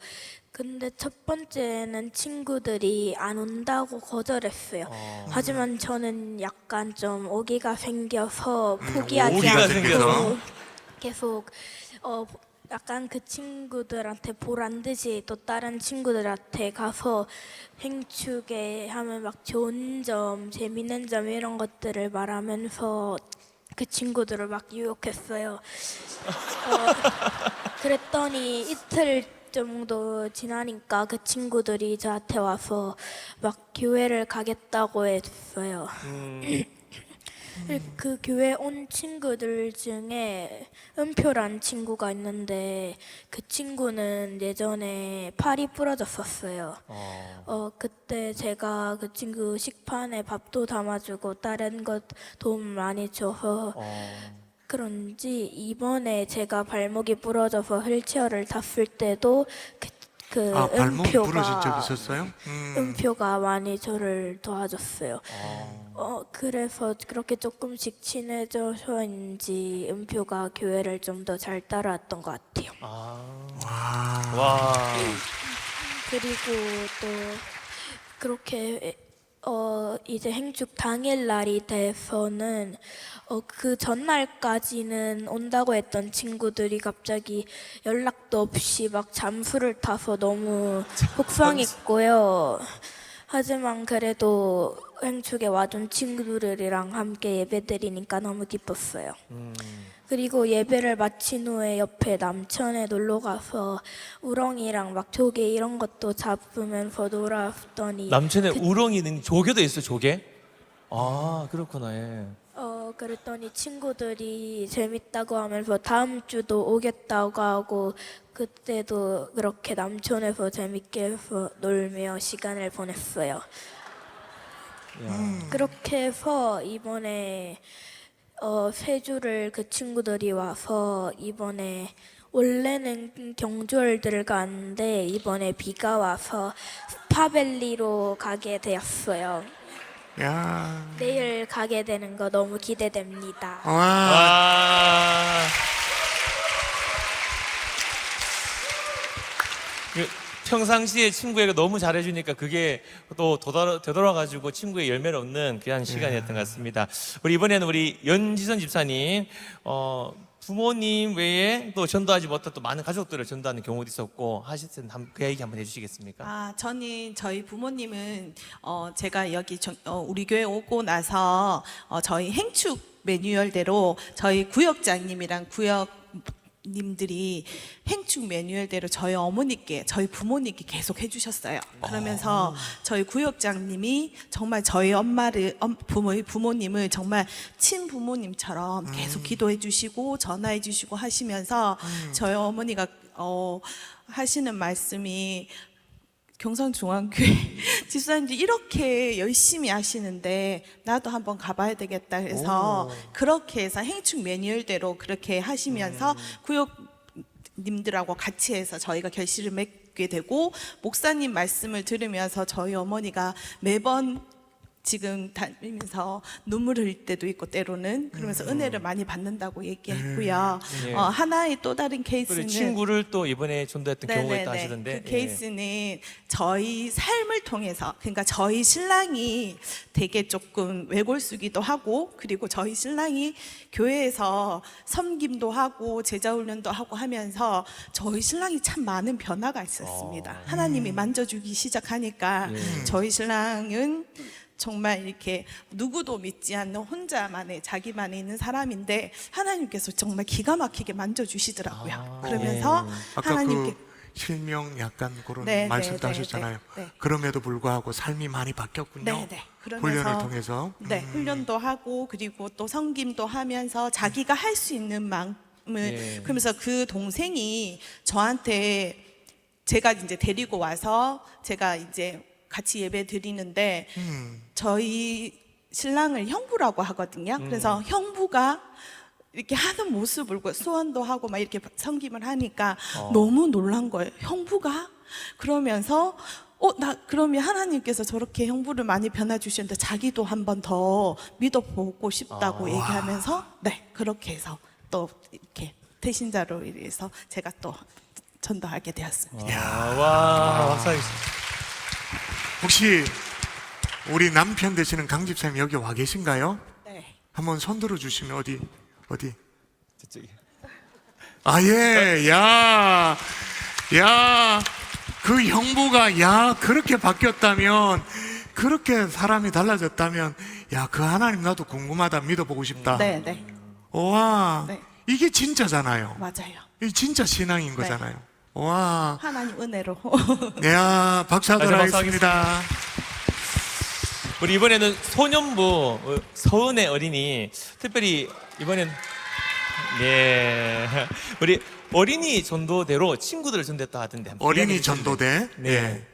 근데 첫 번째는 친구들이 안 온다고 거절했어요. 하지만 저는 약간 좀 오기가 생겨서 포기하지 오기가 않고 생겨서? 계속 약간 그 친구들한테 보란 듯이 또 다른 친구들한테 가서 행축에 하면 막 좋은 점, 재밌는 점 이런 것들을 말하면서 그 친구들을 막 유혹했어요. 그랬더니 이틀 정도 지나니까 그 친구들이 저한테 와서 막 교회를 가겠다고 했어요. 그 교회 온 친구들 중에 은표란 친구가 있는데 그 친구는 예전에 팔이 부러졌었어요. 그때 제가 그 친구 식판에 밥도 담아주고 다른 것 도움 많이 줘서 그런지 이번에 제가 발목이 부러져서 휠체어를 탔을 때도 발목이 부러진 적 있었어요? 은표가 많이 저를 도와줬어요. 그래서 그렇게 조금씩 친해져서인지 은표가 교회를 좀 더 잘 따라왔던 것 같아요. 와. 그리고 또 그렇게 이제 행축 당일 날이 돼서는 그 전날까지는 온다고 했던 친구들이 갑자기 연락도 없이 막 잠수를 타서 너무 속상했고요. 하지만 그래도 행축에 와준 친구들이랑 함께 예배드리니까 너무 기뻤어요. 그리고 예배를 마친 후에 옆에 남천에 놀러 가서 우렁이랑 막 조개 이런 것도 잡으면서 놀았더니 남천에 우렁이는 조개도 있어요, 조개? 아, 그렇구나. 예. 그랬더니 친구들이 재밌다고 하면서 다음 주도 오겠다고 하고 그때도 그렇게 남천에서 재밌게 해서 놀며 시간을 보냈어요. 그렇게 해서 이번에 세 주를 그 친구들이 와서 이번에 원래는 경주월드를 갔는데 이번에 비가 와서 스파밸리로 가게 되었어요. 야. 내일 가게 되는 거 너무 기대됩니다. 와. 와. 평상시에 친구에게 너무 잘해주니까 그게 또 되돌아가지고 친구의 열매를 얻는 귀한 시간이었던 것 같습니다. 우리 이번에는 우리 연지선 집사님, 부모님 외에 또 전도하지 못한 또 많은 가족들을 전도하는 경우도 있었고 하실 때 그 얘기 한번 해주시겠습니까? 저는 저희 부모님은 제가 여기 우리 교회 오고 나서 저희 행축 매뉴얼대로 저희 구역장님이랑 구역님들이 행축 매뉴얼대로 저희 어머니께 저희 부모님께 계속 해주셨어요. 그러면서 저희 구역장님이 정말 저희 엄마를 부모님을 정말 친부모님처럼 계속 기도해 주시고 전화해 주시고 하시면서 저희 어머니가 하시는 말씀이 경상중앙교회 집사님들이 이렇게 열심히 하시는데 나도 한번 가봐야 되겠다 해서 그렇게 해서 행축 매뉴얼대로 그렇게 하시면서 구역님들하고 같이 해서 저희가 결실을 맺게 되고 목사님 말씀을 들으면서 저희 어머니가 매번 지금 다니면서 눈물 흘릴 때도 있고 때로는 그러면서 은혜를 많이 받는다고 얘기했고요. 예. 하나의 또 다른 케이스는 그리고 친구를 또 이번에 전도했던 경우가 있다 네네네. 하시던데. 그 케이스는 저희 삶을 통해서, 그러니까 저희 신랑이 되게 조금 외골수기도 하고, 그리고 저희 신랑이 교회에서 섬김도 하고 제자훈련도 하고 하면서 저희 신랑이 참 많은 변화가 있었습니다. 하나님이 만져주기 시작하니까 저희 신랑은 정말 이렇게 누구도 믿지 않는 혼자만의 자기만에 있는 사람인데 하나님께서 정말 기가 막히게 만져주시더라고요. 그러면서 아까 하나님께 그 실명 약간 그런 네, 말씀도 네, 하셨잖아요. 네, 네. 그럼에도 불구하고 삶이 많이 바뀌었군요. 네. 그러면서 훈련을 통해서. 네, 훈련도 하고 그리고 또 섬김도 하면서 자기가 할 수 있는 만큼을 네. 그러면서 그 동생이 저한테 제가 이제 데리고 와서 제가 이제 같이 예배 드리는데 저희 신랑을 형부라고 하거든요. 그래서 형부가 이렇게 하는 모습을 수원도 하고 막 이렇게 섬김을 하니까 너무 놀란 거예요. 형부가? 그러면서 나 그러면 하나님께서 저렇게 형부를 많이 변화 주셨는데 자기도 한 번 더 믿어보고 싶다고 얘기하면서 네, 그렇게 해서 또 이렇게 태신자로 인해서 제가 또 전도하게 되었습니다. 와, 박사님. 혹시 우리 남편 되시는 강 집사님 여기 와 계신가요? 네. 한번 손 들어 주시면 어디? 저쪽에. 그 형부가 그렇게 바뀌었다면, 그렇게 사람이 달라졌다면, 그 하나님 나도 궁금하다, 믿어보고 싶다. 네, 네. 와, 네. 이게 진짜잖아요. 맞아요. 이게 진짜 신앙인 거잖아요. 와, 하나님 은혜로. 박수 하도록 박수 하겠습니다. 우리 이번에는 소년부 서은의 어린이 특별히 이번엔 우리 어린이 전도대로 친구들을 전도했다 하던데 한번 어린이 이야기해 주시면. 전도대. 네.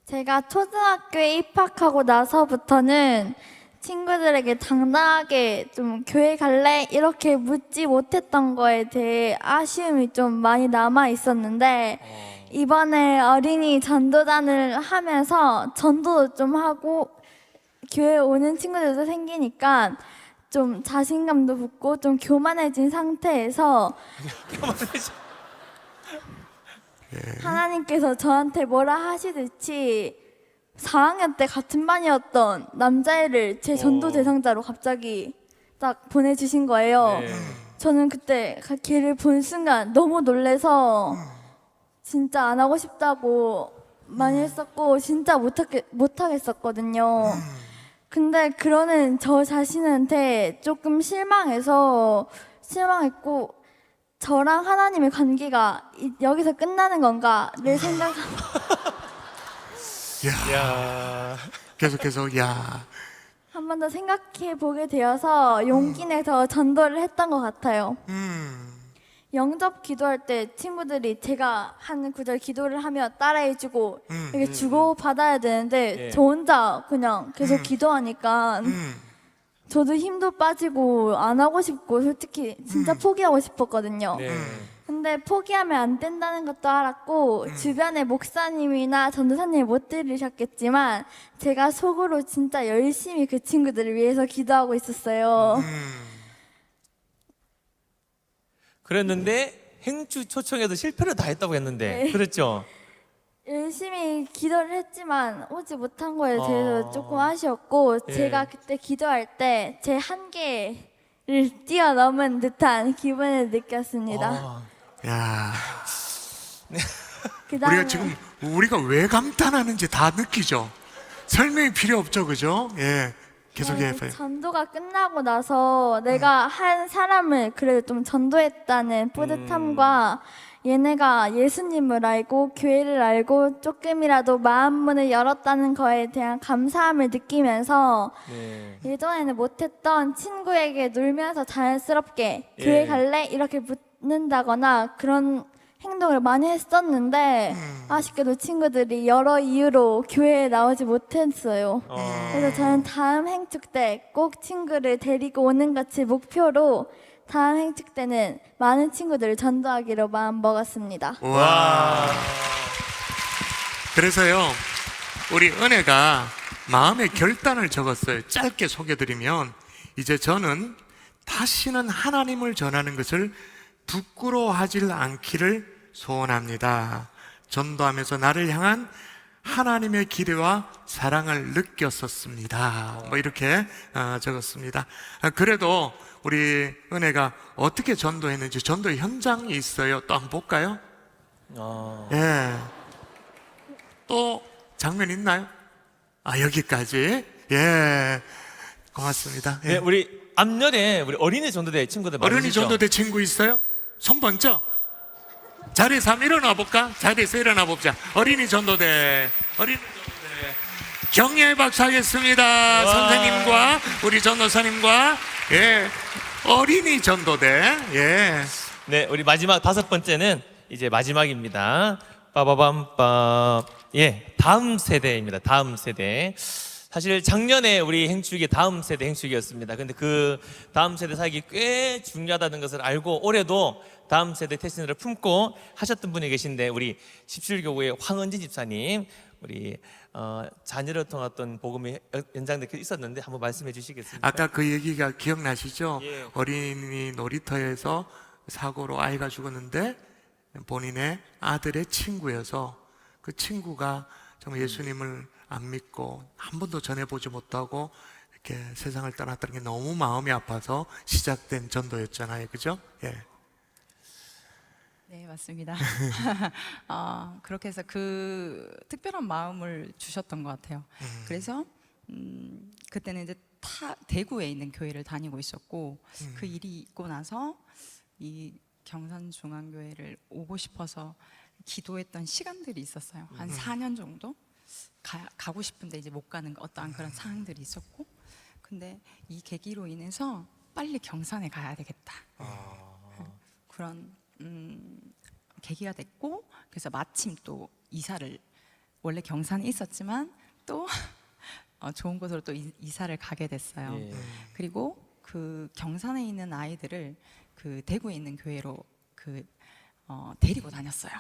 제가 초등학교에 입학하고 나서부터는 친구들에게 당당하게 좀 교회 갈래? 이렇게 묻지 못했던 거에 대해 아쉬움이 좀 많이 남아 있었는데 이번에 어린이 전도단을 하면서 전도도 좀 하고 교회 오는 친구들도 생기니까 좀 자신감도 붙고 좀 교만해진 상태에서 하나님께서 저한테 뭐라 하시듯이 4학년 때 같은 반이었던 남자애를 제 전도 대상자로 갑자기 딱 보내주신 거예요. 저는 그때 걔를 본 순간 너무 놀래서 진짜 안 하고 싶다고 많이 했었고 진짜 못하겠었거든요. 근데 그러는 저 자신한테 조금 실망했고 저랑 하나님의 관계가 여기서 끝나는 건가를 생각하고 계속해서 한 번 더 생각해 보게 되어서 용기 내서 전도를 했던 것 같아요. 영접 기도할 때 친구들이 제가 하는 구절 기도를 하며 따라해주고 이렇게 주고 받아야 되는데 저 혼자 그냥 계속 기도하니까 저도 힘도 빠지고 안 하고 싶고 솔직히 진짜 포기하고 싶었거든요. 근데 포기하면 안 된다는 것도 알았고 주변의 목사님이나 전도사님이 못 들으셨겠지만 제가 속으로 진짜 열심히 그 친구들을 위해서 기도하고 있었어요. 그랬는데 행주 초청에도 실패를 다 했다고 했는데 네. 그렇죠? 열심히 기도를 했지만 오지 못한 거에 대해서 조금 아쉬웠고 제가 그때 기도할 때 제 한계를 뛰어넘은 듯한 기분을 느꼈습니다. 그다음에 우리가 지금 우리가 왜 감탄하는지 다 느끼죠. 설명이 필요 없죠, 그죠? 계속해봐요. 전도가 끝나고 나서 내가 한 사람을 그래도 좀 전도했다는 뿌듯함과 얘네가 예수님을 알고 교회를 알고 조금이라도 마음문을 열었다는 거에 대한 감사함을 느끼면서 예전에는 못했던 친구에게 놀면서 자연스럽게 교회 갈래? 이렇게 묻는다거나 그런 행동을 많이 했었는데 아쉽게도 친구들이 여러 이유로 교회에 나오지 못했어요. 그래서 저는 다음 행축 때 꼭 친구를 데리고 오는 것을 목표로 다음 행축 때는 많은 친구들을 전도하기로 마음 먹었습니다. 와. 그래서요, 우리 은혜가 마음의 결단을 적었어요. 짧게 소개드리면, 이제 저는 다시는 하나님을 전하는 것을 부끄러워하지 않기를 소원합니다. 전도하면서 나를 향한 하나님의 기대와 사랑을 느꼈었습니다. 뭐 이렇게 적었습니다. 그래도 우리 은혜가 어떻게 전도했는지 전도 현장이 있어요. 또 한번 볼까요? 예. 또 장면 있나요? 여기까지. 예. 고맙습니다. 예. 네, 우리 앞면에 우리 어린이 전도대 친구들 어린이 많으시죠? 전도대 친구 있어요? 손 번쩍. 자리에서 한번 일어나 볼까? 자리에서 일어나 봅자. 어린이 전도대. 격려의 박수 하겠습니다. 선생님과 우리 전도사님과. 예. 어린이 전도대. 예. 네, 우리 마지막 5번째는 이제 마지막입니다. 빠바밤빠. 예, 다음 세대입니다. 다음 세대. 사실 작년에 우리 행축이 다음 세대 행축이었습니다. 근데 그 다음 세대 사역이 꽤 중요하다는 것을 알고 올해도 다음 세대 태신을 품고 하셨던 분이 계신데, 우리 십실교구의 황은지 집사님, 우리 자녀를 통한 어떤 복음이 연장돼 있었는데 한번 말씀해 주시겠습니까? 아까 그 얘기가 기억나시죠? 예. 어린이 놀이터에서 사고로 아이가 죽었는데 본인의 아들의 친구여서 그 친구가 정말 예수님을 안 믿고 한 번도 전해보지 못하고 이렇게 세상을 떠났다는 게 너무 마음이 아파서 시작된 전도였잖아요. 그죠? 예. 네, 맞습니다. 그렇게 해서 그 특별한 마음을 주셨던 것 같아요. 그래서 그때는 이제 대구에 있는 교회를 다니고 있었고, 그 일이 있고 나서 이 경산중앙교회를 오고 싶어서 기도했던 시간들이 있었어요. 한 4년 정도 가고 싶은데 이제 못 가는 어떠한 그런 상황들이 있었고, 근데 이 계기로 인해서 빨리 경산에 가야 되겠다. 그런 계기가 됐고, 그래서 마침 또 이사를, 원래 경산에 있었지만 또 좋은 곳으로 또 이사를 가게 됐어요. 예. 그리고 그 경산에 있는 아이들을 그 대구에 있는 교회로 데리고 다녔어요.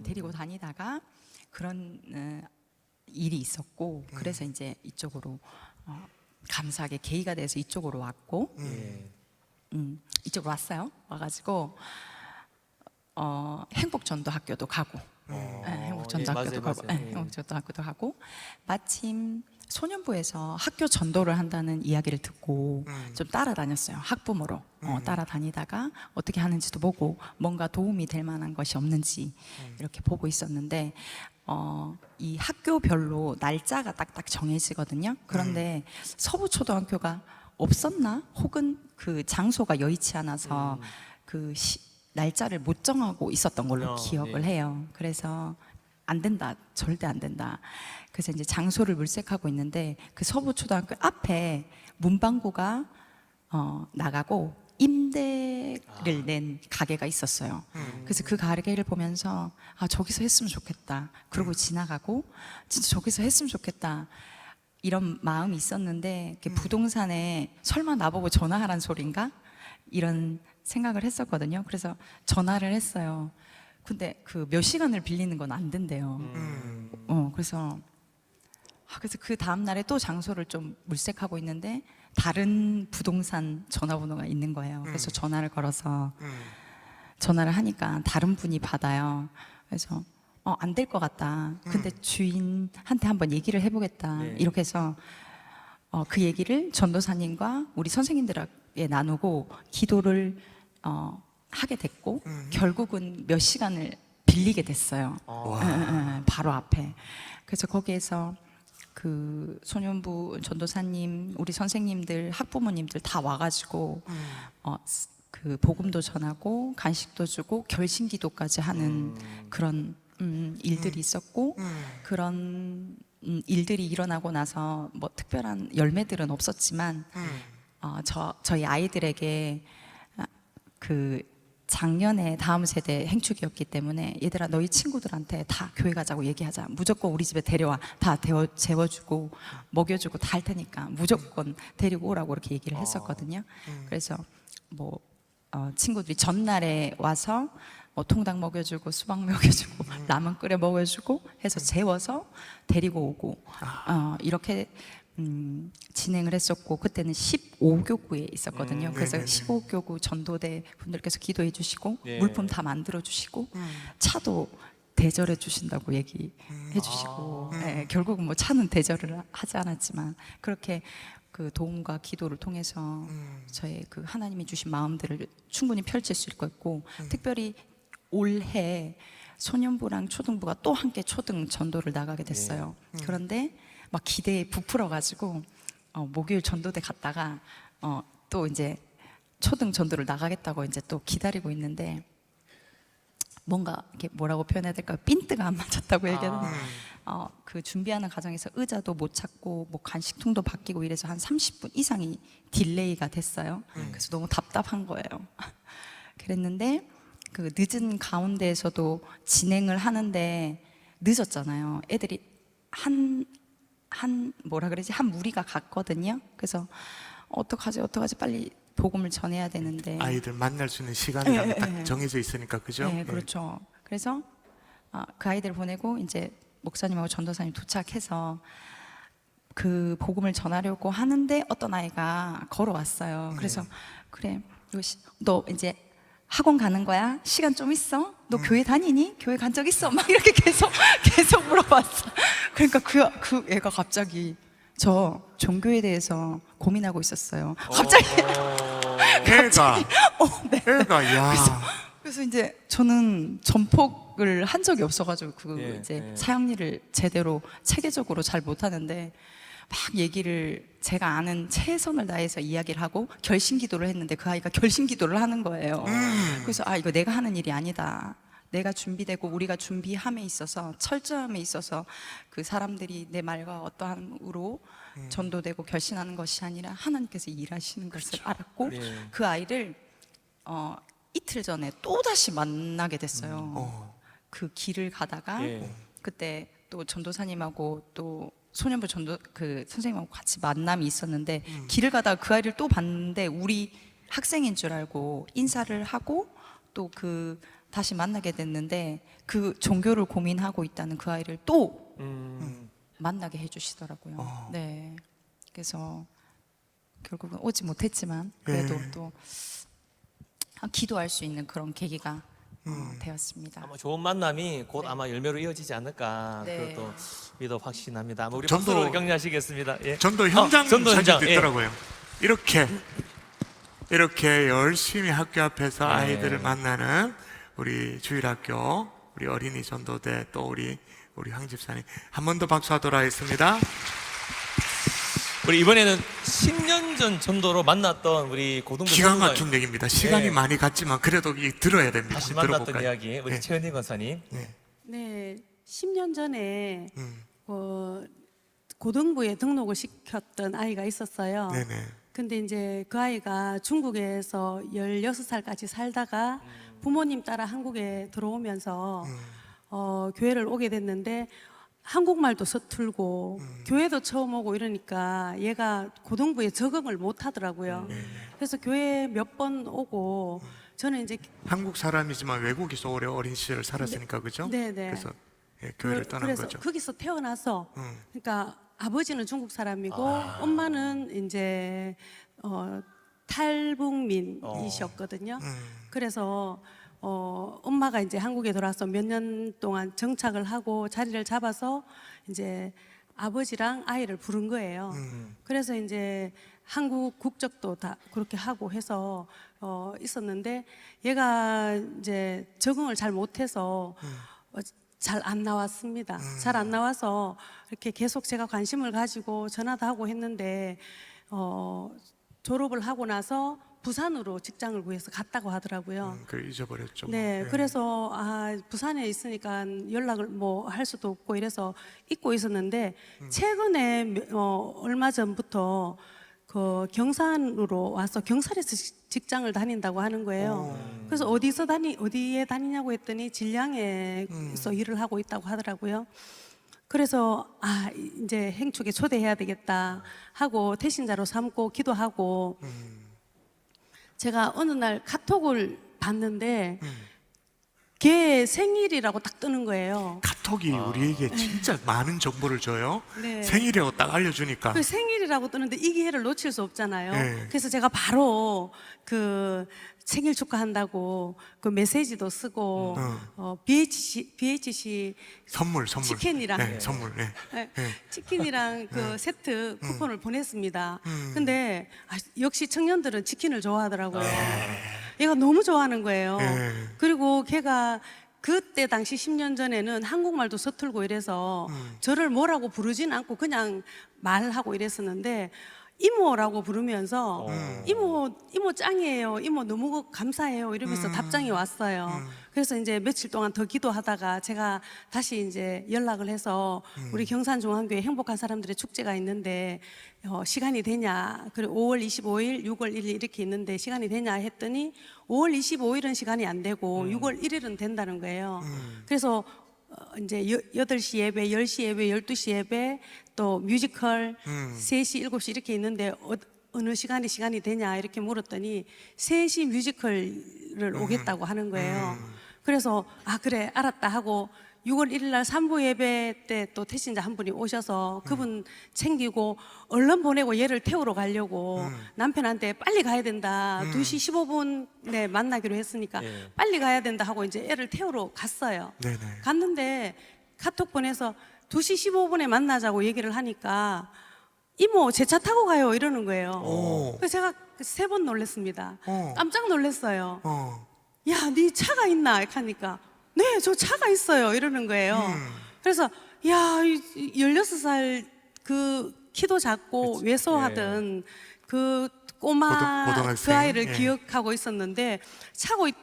데리고 다니다가 그런 일이 있었고, 그래서 이제 이쪽으로 감사하게 계기가 돼서 이쪽으로 왔고, 이쪽으로 왔어요. 와가지고 행복전도학교도 가고, 행복전도학교도 예, 가고, 맞아요. 행복전도학교도 가고, 마침 소년부에서 학교 전도를 한다는 이야기를 듣고 좀 따라다녔어요. 학부모로 따라다니다가 어떻게 하는지도 보고 뭔가 도움이 될 만한 것이 없는지 이렇게 보고 있었는데, 이 학교별로 날짜가 딱딱 정해지거든요. 그런데 서부초등학교가 없었나? 혹은 그 장소가 여의치 않아서 그 날짜를 못 정하고 있었던 걸로 기억을 해요. 그래서 안 된다, 절대 안 된다. 그래서 이제 장소를 물색하고 있는데, 그 서부초등학교 앞에 문방구가 나가고 임대를 낸 가게가 있었어요. 그래서 그 가게를 보면서 저기서 했으면 좋겠다. 그러고 지나가고 진짜 저기서 했으면 좋겠다. 이런 마음이 있었는데, 부동산에 설마 나보고 전화하란 소린가? 이런 생각을 했었거든요. 그래서 전화를 했어요. 근데 그 몇 시간을 빌리는 건 안 된대요. 그래서 그 다음 날에 또 장소를 좀 물색하고 있는데 다른 부동산 전화번호가 있는 거예요. 그래서 전화를 걸어서 전화를 하니까 다른 분이 받아요. 그래서 안 될 것 같다. 근데 주인한테 한번 얘기를 해보겠다. 이렇게 해서 그 얘기를 전도사님과 우리 선생님들에게 나누고 기도를 하게 됐고, 결국은 몇 시간을 빌리게 됐어요. 바로 앞에. 그래서 거기에서 그 소년부 전도사님, 우리 선생님들, 학부모님들 다 와가지고 그 복음도 전하고 간식도 주고 결심기도까지 하는 그런 일들이 있었고, 그런 일들이 일어나고 나서 뭐 특별한 열매들은 없었지만 저희 아이들에게 그 작년에 다음 세대 행축이었기 때문에, 얘들아 너희 친구들한테 다 교회 가자고 얘기하자. 무조건 우리 집에 데려와. 다 재워주고 먹여주고 다 할 테니까 무조건 데리고 오라고 이렇게 얘기를 했었거든요. 그래서 뭐 친구들이 전날에 와서 통닭 먹여주고 수박 먹여주고 라면 끓여 먹여주고 해서 재워서 데리고 오고 이렇게 진행을 했었고, 그때는 15교구에 있었거든요. 그래서 네네네. 15교구 전도대 분들께서 기도해 주시고 예. 물품 다 만들어 주시고 차도 대절해 주신다고 얘기해 주시고, 예, 결국은 뭐 차는 대절을 하지 않았지만 그렇게 그 도움과 기도를 통해서 저의 그 하나님이 주신 마음들을 충분히 펼칠 수 있고, 특별히 올해 소년부랑 초등부가 또 함께 초등 전도를 나가게 됐어요. 그런데 막 기대에 부풀어 가지고 목요일 전도대 갔다가 또 이제 초등 전도를 나가겠다고 이제 또 기다리고 있는데, 뭔가 이렇게 뭐라고 표현해야 될까요? 핀트가 안 맞았다고 얘기하는. 그 준비하는 과정에서 의자도 못 찾고 뭐 간식통도 바뀌고 이래서 한 30분 이상이 딜레이가 됐어요. 그래서 너무 답답한 거예요. 그랬는데 그 늦은 가운데에서도 진행을 하는데 늦었잖아요. 애들이 한 뭐라 그러지? 한 무리가 갔거든요. 그래서 어떡하지 빨리 복음을 전해야 되는데 아이들 만날 수 있는 시간이 딱 정해져 있으니까, 그죠? 네, 그렇죠. 그래서 그 아이들 보내고 이제 목사님하고 전도사님 도착해서 그 복음을 전하려고 하는데 어떤 아이가 걸어왔어요. 그래서 그래, 너 이제 학원 가는 거야? 시간 좀 있어? 너 교회 다니니? 교회 간 적 있어? 막 이렇게 계속 물어봤어. 그러니까 그 애가 갑자기 저 종교에 대해서 고민하고 있었어요. 갑자기 애가 야. 그래서 이제 저는 전폭을 한 적이 없어가지고 이제 예. 사역일을 제대로 체계적으로 잘 못하는데 막 얘기를 제가 아는 최선을 다해서 이야기를 하고 결심기도를 했는데 그 아이가 결심기도를 하는 거예요. 그래서 이거 내가 하는 일이 아니다. 내가 준비되고 우리가 준비함에 있어서 철저함에 있어서 그 사람들이 내 말과 어떠함으로 전도되고 결신하는 것이 아니라 하나님께서 일하시는 것을 알았고 네. 그 아이를 이틀 전에 또 다시 만나게 됐어요. 그 길을 가다가 예. 그때 또 전도사님하고 또 소년부 전도 그 선생님하고 같이 만남이 있었는데 길을 가다가 그 아이를 또 봤는데 우리 학생인 줄 알고 인사를 하고 또 그 다시 만나게 됐는데 그 종교를 고민하고 있다는 그 아이를 또 만나게 해주시더라고요. 네, 그래서 결국은 오지 못했지만 그래도 또 기도할 수 있는 그런 계기가 되었습니다. 아마 좋은 만남이 곧 아마 열매로 이어지지 않을까, 네. 그것도 믿어 확신합니다. 아마 우리 전도- 박수로 격려하시겠습니다. 예. 전도 현장 전도 현장, 사진도 예. 있더라고요. 이렇게 열심히 학교 앞에서 네. 아이들을 만나는 우리 주일학교, 우리 어린이 전도대, 또 우리 황 집사님 한 번 더 박수하도록 하겠습니다. 우리 이번에는 10년 전 전도로 만났던 우리 고등부 기가 전도사님, 막힌 얘기입니다. 시간이 네. 많이 갔지만 그래도 이 들어야 됩니다. 다시 한번 만났던 들어볼까요? 이야기 우리 네. 최은희 권사님. 네, 10년 전에 고등부에 등록을 시켰던 아이가 있었어요. 네네. 근데 이제 그 아이가 중국에서 16살까지 살다가 부모님 따라 한국에 들어오면서 교회를 오게 됐는데 한국말도 서툴고 교회도 처음 오고 이러니까 얘가 고등부에 적응을 못 하더라고요. 그래서 교회 몇 번 오고 저는 이제 한국 사람이지만 외국에서 오래 어린 시절을 살았으니까, 그죠? 네네. 그래서 교회를 떠난 그래서 거죠. 거기서 태어나서 그러니까 아버지는 중국 사람이고 엄마는 이제 탈북민이셨거든요. 그래서 엄마가 이제 한국에 들어와서 몇 년 동안 정착을 하고 자리를 잡아서 이제 아버지랑 아이를 부른 거예요. 그래서 이제 한국 국적도 다 그렇게 하고 해서 있었는데 얘가 이제 적응을 잘 못해서 잘 안 나왔습니다. 잘 안 나와서 이렇게 계속 제가 관심을 가지고 전화도 하고 했는데 졸업을 하고 나서 부산으로 직장을 구해서 갔다고 하더라고요. 그걸 잊어버렸죠. 네, 그래서 부산에 있으니까 연락을 뭐 할 수도 없고 이래서 잊고 있었는데 최근에 얼마 전부터 그 경산으로 와서 경산에서 직장을 다닌다고 하는 거예요. 그래서 어디에 다니냐고 했더니 진량에서 일을 하고 있다고 하더라고요. 그래서 이제 행축에 초대해야 되겠다 하고 태신자로 삼고 기도하고 제가 어느 날 카톡을 봤는데 걔 생일이라고 딱 뜨는 거예요. 카톡이 우리에게 진짜 많은 정보를 줘요. 네. 생일이라고 딱 알려주니까. 그 생일이라고 뜨는데 이 기회를 놓칠 수 없잖아요. 네. 그래서 제가 바로 그 생일 축하한다고 그 메시지도 쓰고 BHC 선물. 치킨이랑 네, 선물. 네. 네, 네. 치킨이랑 그 세트 쿠폰을 보냈습니다. 근데 역시 청년들은 치킨을 좋아하더라고요. 얘가 너무 좋아하는 거예요. 네. 그리고 걔가 그때 당시 10년 전에는 한국말도 서툴고 이래서 저를 뭐라고 부르진 않고 그냥 말하고 이랬었는데 이모라고 부르면서 이모 짱이에요. 이모 너무 감사해요. 이러면서 답장이 왔어요. 그래서 이제 며칠 동안 더 기도하다가 제가 다시 이제 연락을 해서 우리 경산중앙교회 행복한 사람들의 축제가 있는데 시간이 되냐. 그리고 5월 25일, 6월 1일 이렇게 있는데 시간이 되냐 했더니 5월 25일은 시간이 안 되고 6월 1일은 된다는 거예요. 그래서 이제 8시 예배, 10시 예배, 12시 예배, 또 뮤지컬 3시, 7시 이렇게 있는데 어느 시간이 되냐 이렇게 물었더니 3시 뮤지컬을 오겠다고 하는 거예요. 그래서 아 그래 알았다 하고 6월 1일 날 3부 예배 때 또 태신자 한 분이 오셔서 그분 챙기고 얼른 보내고 얘를 태우러 가려고 남편한테 빨리 가야 된다. 2시 15분에 만나기로 했으니까 빨리 가야 된다 하고 이제 애를 태우러 갔어요. 네네. 갔는데 카톡 보내서 2시 15분에 만나자고 얘기를 하니까 이모 제 차 타고 가요 이러는 거예요. 그래서 제가 3번 놀랐습니다. 깜짝 놀랐어요. 야, 네 차가 있나? 이렇게 하니까 네, 저 차가 있어요. 이러는 거예요. 그래서 야, 16살 그 키도 작고 왜소하던 그 꼬마 고등학생. 그 아이를 예. 기억하고 있었는데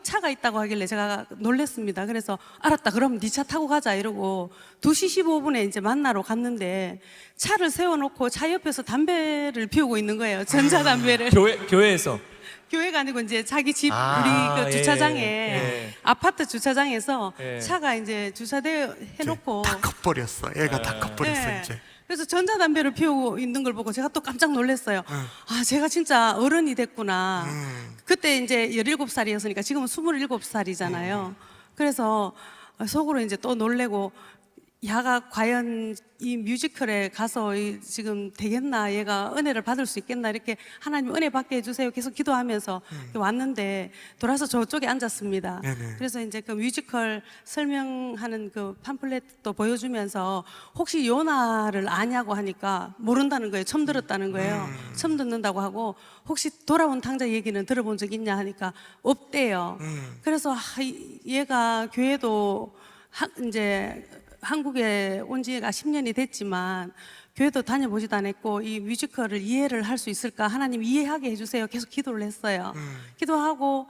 차가 있다고 하길래 제가 놀랬습니다. 그래서 알았다. 그럼 네 차 타고 가자 이러고 2시 15분에 이제 만나러 갔는데 차를 세워놓고 차 옆에서 담배를 피우고 있는 거예요. 전자담배를. 교회에서 교회가 아니고 이제 자기 집 아, 우리 그 예, 주차장에 예. 아파트 주차장에서 예. 차가 이제 주차돼 해놓고 다 커버렸어. 애가 다 커버렸어 예. 이제. 그래서 전자담배를 피우고 있는 걸 보고 제가 또 깜짝 놀랐어요. 아, 제가 진짜 어른이 됐구나. 그때 이제 17살이었으니까 지금은 27살이잖아요. 그래서 속으로 이제 또 놀래고 야가 과연 이 뮤지컬에 가서 지금 되겠나, 얘가 은혜를 받을 수 있겠나, 이렇게 하나님 은혜 받게 해주세요 계속 기도하면서 왔는데 돌아서 저쪽에 앉았습니다. 네네. 그래서 이제 그 뮤지컬 설명하는 그 팜플렛도 보여주면서 혹시 요나를 아냐고 하니까 모른다는 거예요. 처음 들었다는 거예요. 처음 듣는다고 하고 혹시 돌아온 탕자 얘기는 들어본 적 있냐 하니까 없대요. 그래서 얘가 교회도 이제 한국에 온 지가 10년이 됐지만 교회도 다녀보지도 않았고 이 뮤지컬을 이해를 할 수 있을까? 하나님 이해하게 해주세요. 계속 기도를 했어요. 기도하고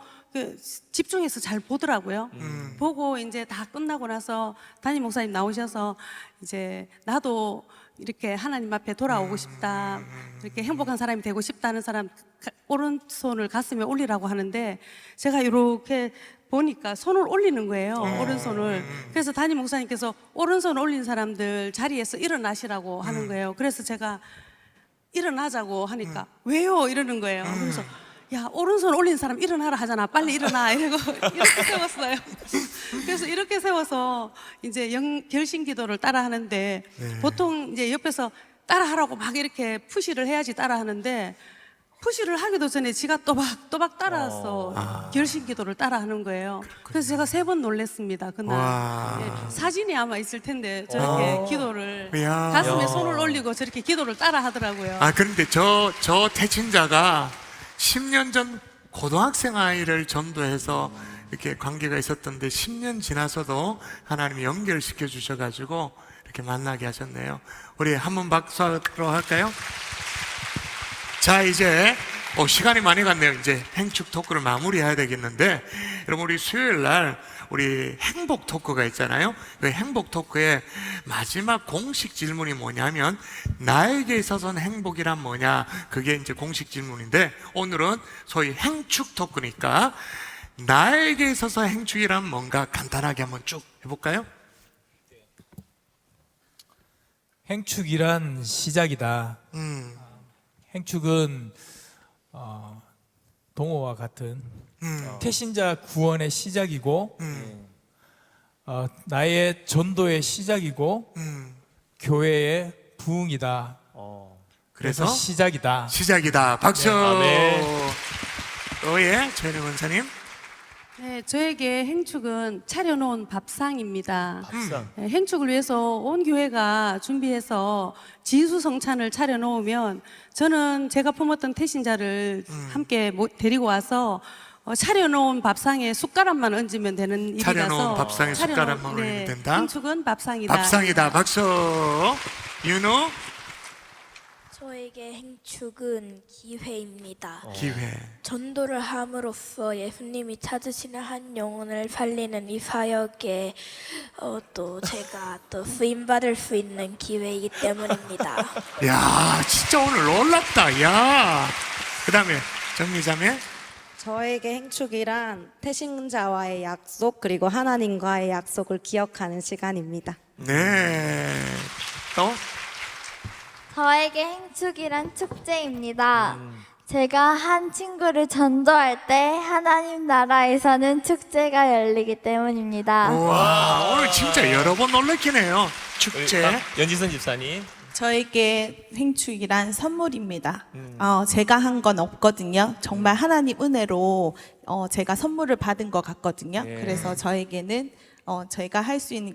집중해서 잘 보더라고요. 보고 이제 다 끝나고 나서 담임 목사님 나오셔서 이제 나도 이렇게 하나님 앞에 돌아오고 싶다. 이렇게 행복한 사람이 되고 싶다는 사람 오른손을 가슴에 올리라고 하는데 제가 이렇게 보니까 손을 올리는 거예요. 오른손을. 그래서 담임 목사님께서 오른손 올린 사람들 자리에서 일어나시라고 하는 거예요. 그래서 제가 일어나자고 하니까 왜요? 이러는 거예요. 그래서 야, 오른손 올린 사람 일어나라 하잖아. 빨리 일어나. 이러고 이렇게 세웠어요. 그래서 이렇게 세워서 이제 결심 기도를 따라 하는데 보통 이제 옆에서 따라 하라고 막 이렇게 푸시를 해야지 따라 하는데 푸시를 하기도 전에 지가 또박 따라서 결심 기도를 따라 하는 거예요. 그래서 제가 3번 놀랬습니다. 그날. 예, 사진이 아마 있을 텐데 저렇게 기도를 이야. 가슴에 손을 올리고 저렇게 기도를 따라 하더라고요. 아, 그런데 저 태친자가 10년 전 고등학생 아이를 전도해서 이렇게 관계가 있었던데 10년 지나서도 하나님이 연결시켜 주셔가지고 이렇게 만나게 하셨네요. 우리 한번 박수로 할까요? 자, 이제 시간이 많이 갔네요. 이제 행축 토크를 마무리해야 되겠는데 여러분 우리 수요일 날 우리 행복 토크가 있잖아요. 그 행복 토크의 마지막 공식 질문이 뭐냐면 나에게 있어서는 행복이란 뭐냐, 그게 이제 공식 질문인데 오늘은 소위 행축 토크니까 나에게 있어서 행축이란 뭔가 간단하게 한번 쭉 해볼까요? 행축이란 시작이다. 행축은 동호와 같은 태신자 구원의 시작이고 나의 전도의 시작이고 교회의 부흥이다. 그래서 그래서 시작이다. 시작이다. 박수. 아멘. 예, 최은영 원사님. 네, 저에게 행축은 차려놓은 밥상입니다. 밥상. 네, 행축을 위해서 온 교회가 준비해서 진수성찬을 차려놓으면 저는 제가 품었던 태신자를 함께 데리고 와서 차려놓은 밥상에 숟가락만 얹으면 되는 일이라서 차려놓은 밥상에 숟가락만 올리면 된다? 행축은 밥상이다. 밥상이다. 박수. 윤호. 저에게 행축은 기회입니다. 기회. 전도를 함으로써 예수님이 찾으시는 한 영혼을 살리는 이 사역에 또 제가 또 쓰임받을 수 있는 기회이기 때문입니다. 야, 진짜 오늘 놀랍다. 야. 그다음에 정미자매. 저에게 행축이란 태신자와의 약속 그리고 하나님과의 약속을 기억하는 시간입니다. 네. 또 저에게 행축이란 축제입니다. 제가 한 친구를 전도할 때 하나님 나라에서는 축제가 열리기 때문입니다. 와, 오늘 진짜 여러 번 놀래키네요. 축제. 연지선 집사님. 저에게 행축이란 선물입니다. 제가 한 건 없거든요. 정말 하나님 은혜로 제가 선물을 받은 것 같거든요. 그래서 저에게는 제가 할 수 있는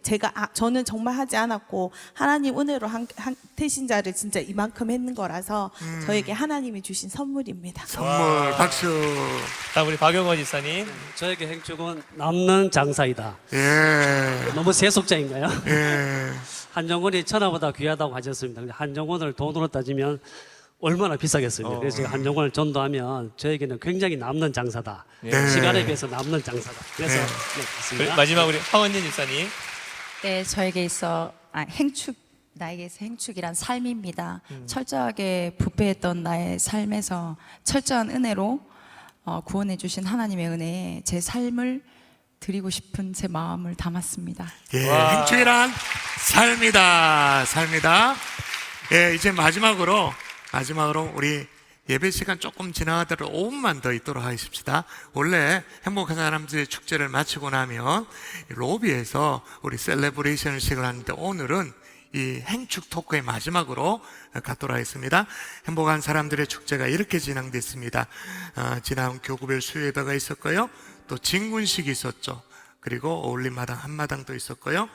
저는 정말 하지 않았고 하나님 은혜로 한 태신자를 진짜 이만큼 했는 거라서 저에게 하나님이 주신 선물입니다. 선물. 박수. 다음 우리 박영원 집사님. 저에게 행축은 남는 장사이다. 예. 너무 세속자인가요? 예. 한 영혼이 천하보다 귀하다고 하셨습니다. 근데 한 영혼을 돈으로 따지면 얼마나 비싸겠습니까? 그래서 제가 한 영혼을 전도하면 저에게는 굉장히 남는 장사다. 네. 시간에 비해서 남는 장사다. 그래서 네. 맞습니다. 마지막 우리 황원진 집사님. 네, 저에게 있어 행축 나에게서 행축이란 삶입니다. 철저하게 부패했던 나의 삶에서 철저한 은혜로 구원해 주신 하나님의 은혜에 제 삶을 드리고 싶은 제 마음을 담았습니다. 예, 행축이란 삶이다. 삶이다. 예, 이제 마지막으로 우리 예배 시간 조금 지나가더라도 5분만 더 있도록 하십시다. 원래 행복한 사람들의 축제를 마치고 나면 로비에서 우리 셀레브레이션 식을 하는데 오늘은 이 행축 토크의 마지막으로 갖도록 하겠습니다. 행복한 사람들의 축제가 이렇게 진행됐습니다. 지난 교구별 수요예배가 있었고요. 또 진군식이 있었죠. 그리고 어울림마당 한마당도 있었고요.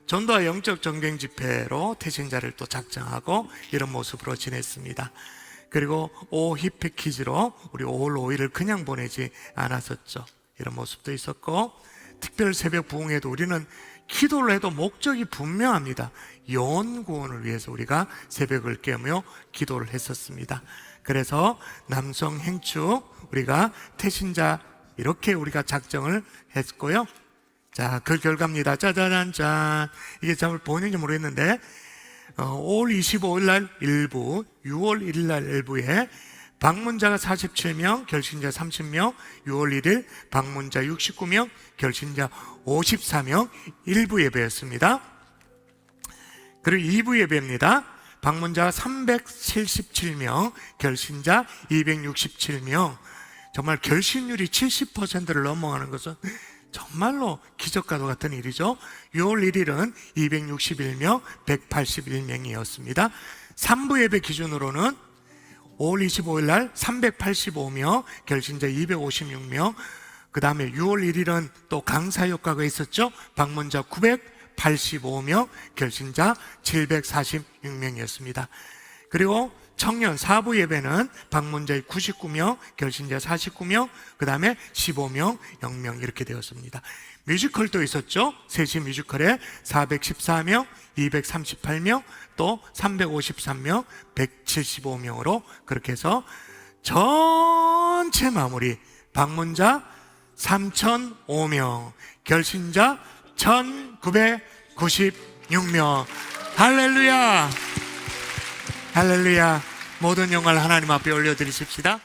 전도와 영적 전갱 집회로 태신자를 또 작정하고 이런 모습으로 지냈습니다. 그리고 히피 퀴즈로 우리 5월 5일을 그냥 보내지 않았었죠. 이런 모습도 있었고, 특별 새벽 부흥회도 우리는 기도를 해도 목적이 분명합니다. 영혼 구원을 위해서 우리가 새벽을 깨우며 기도를 했었습니다. 그래서 남성 행축 우리가 태신자 이렇게 우리가 작정을 했고요. 자, 그 결과입니다. 짜자잔짠. 이게 잘 보이는지 모르겠는데 5월 25일 날 일부, 6월 1일 날 일부에 방문자가 47명, 결신자 30명, 6월 1일 방문자 69명, 결신자 54명, 일부 예배였습니다. 그리고 2부 예배입니다. 방문자 377명, 결신자 267명. 정말 결신율이 70%를 넘어가는 것은 정말로 기적과도 같은 일이죠. 6월 1일은 261명, 181명이었습니다. 3부 예배 기준으로는 5월 25일 날 385명, 결신자 256명, 그 다음에 6월 1일은 또 강사 효과가 있었죠. 방문자 985명, 결신자 746명이었습니다. 그리고 청년 4부 예배는 방문자의 99명, 결신자 49명, 그 다음에 15명, 0명 이렇게 되었습니다. 뮤지컬도 있었죠. 3시 뮤지컬에 414명, 238명, 또 353명, 175명으로 그렇게 해서 전체 마무리 방문자 3005명, 결신자 1996명. 할렐루야! 할렐루야. 모든 영광을 하나님 앞에 올려드리십시다.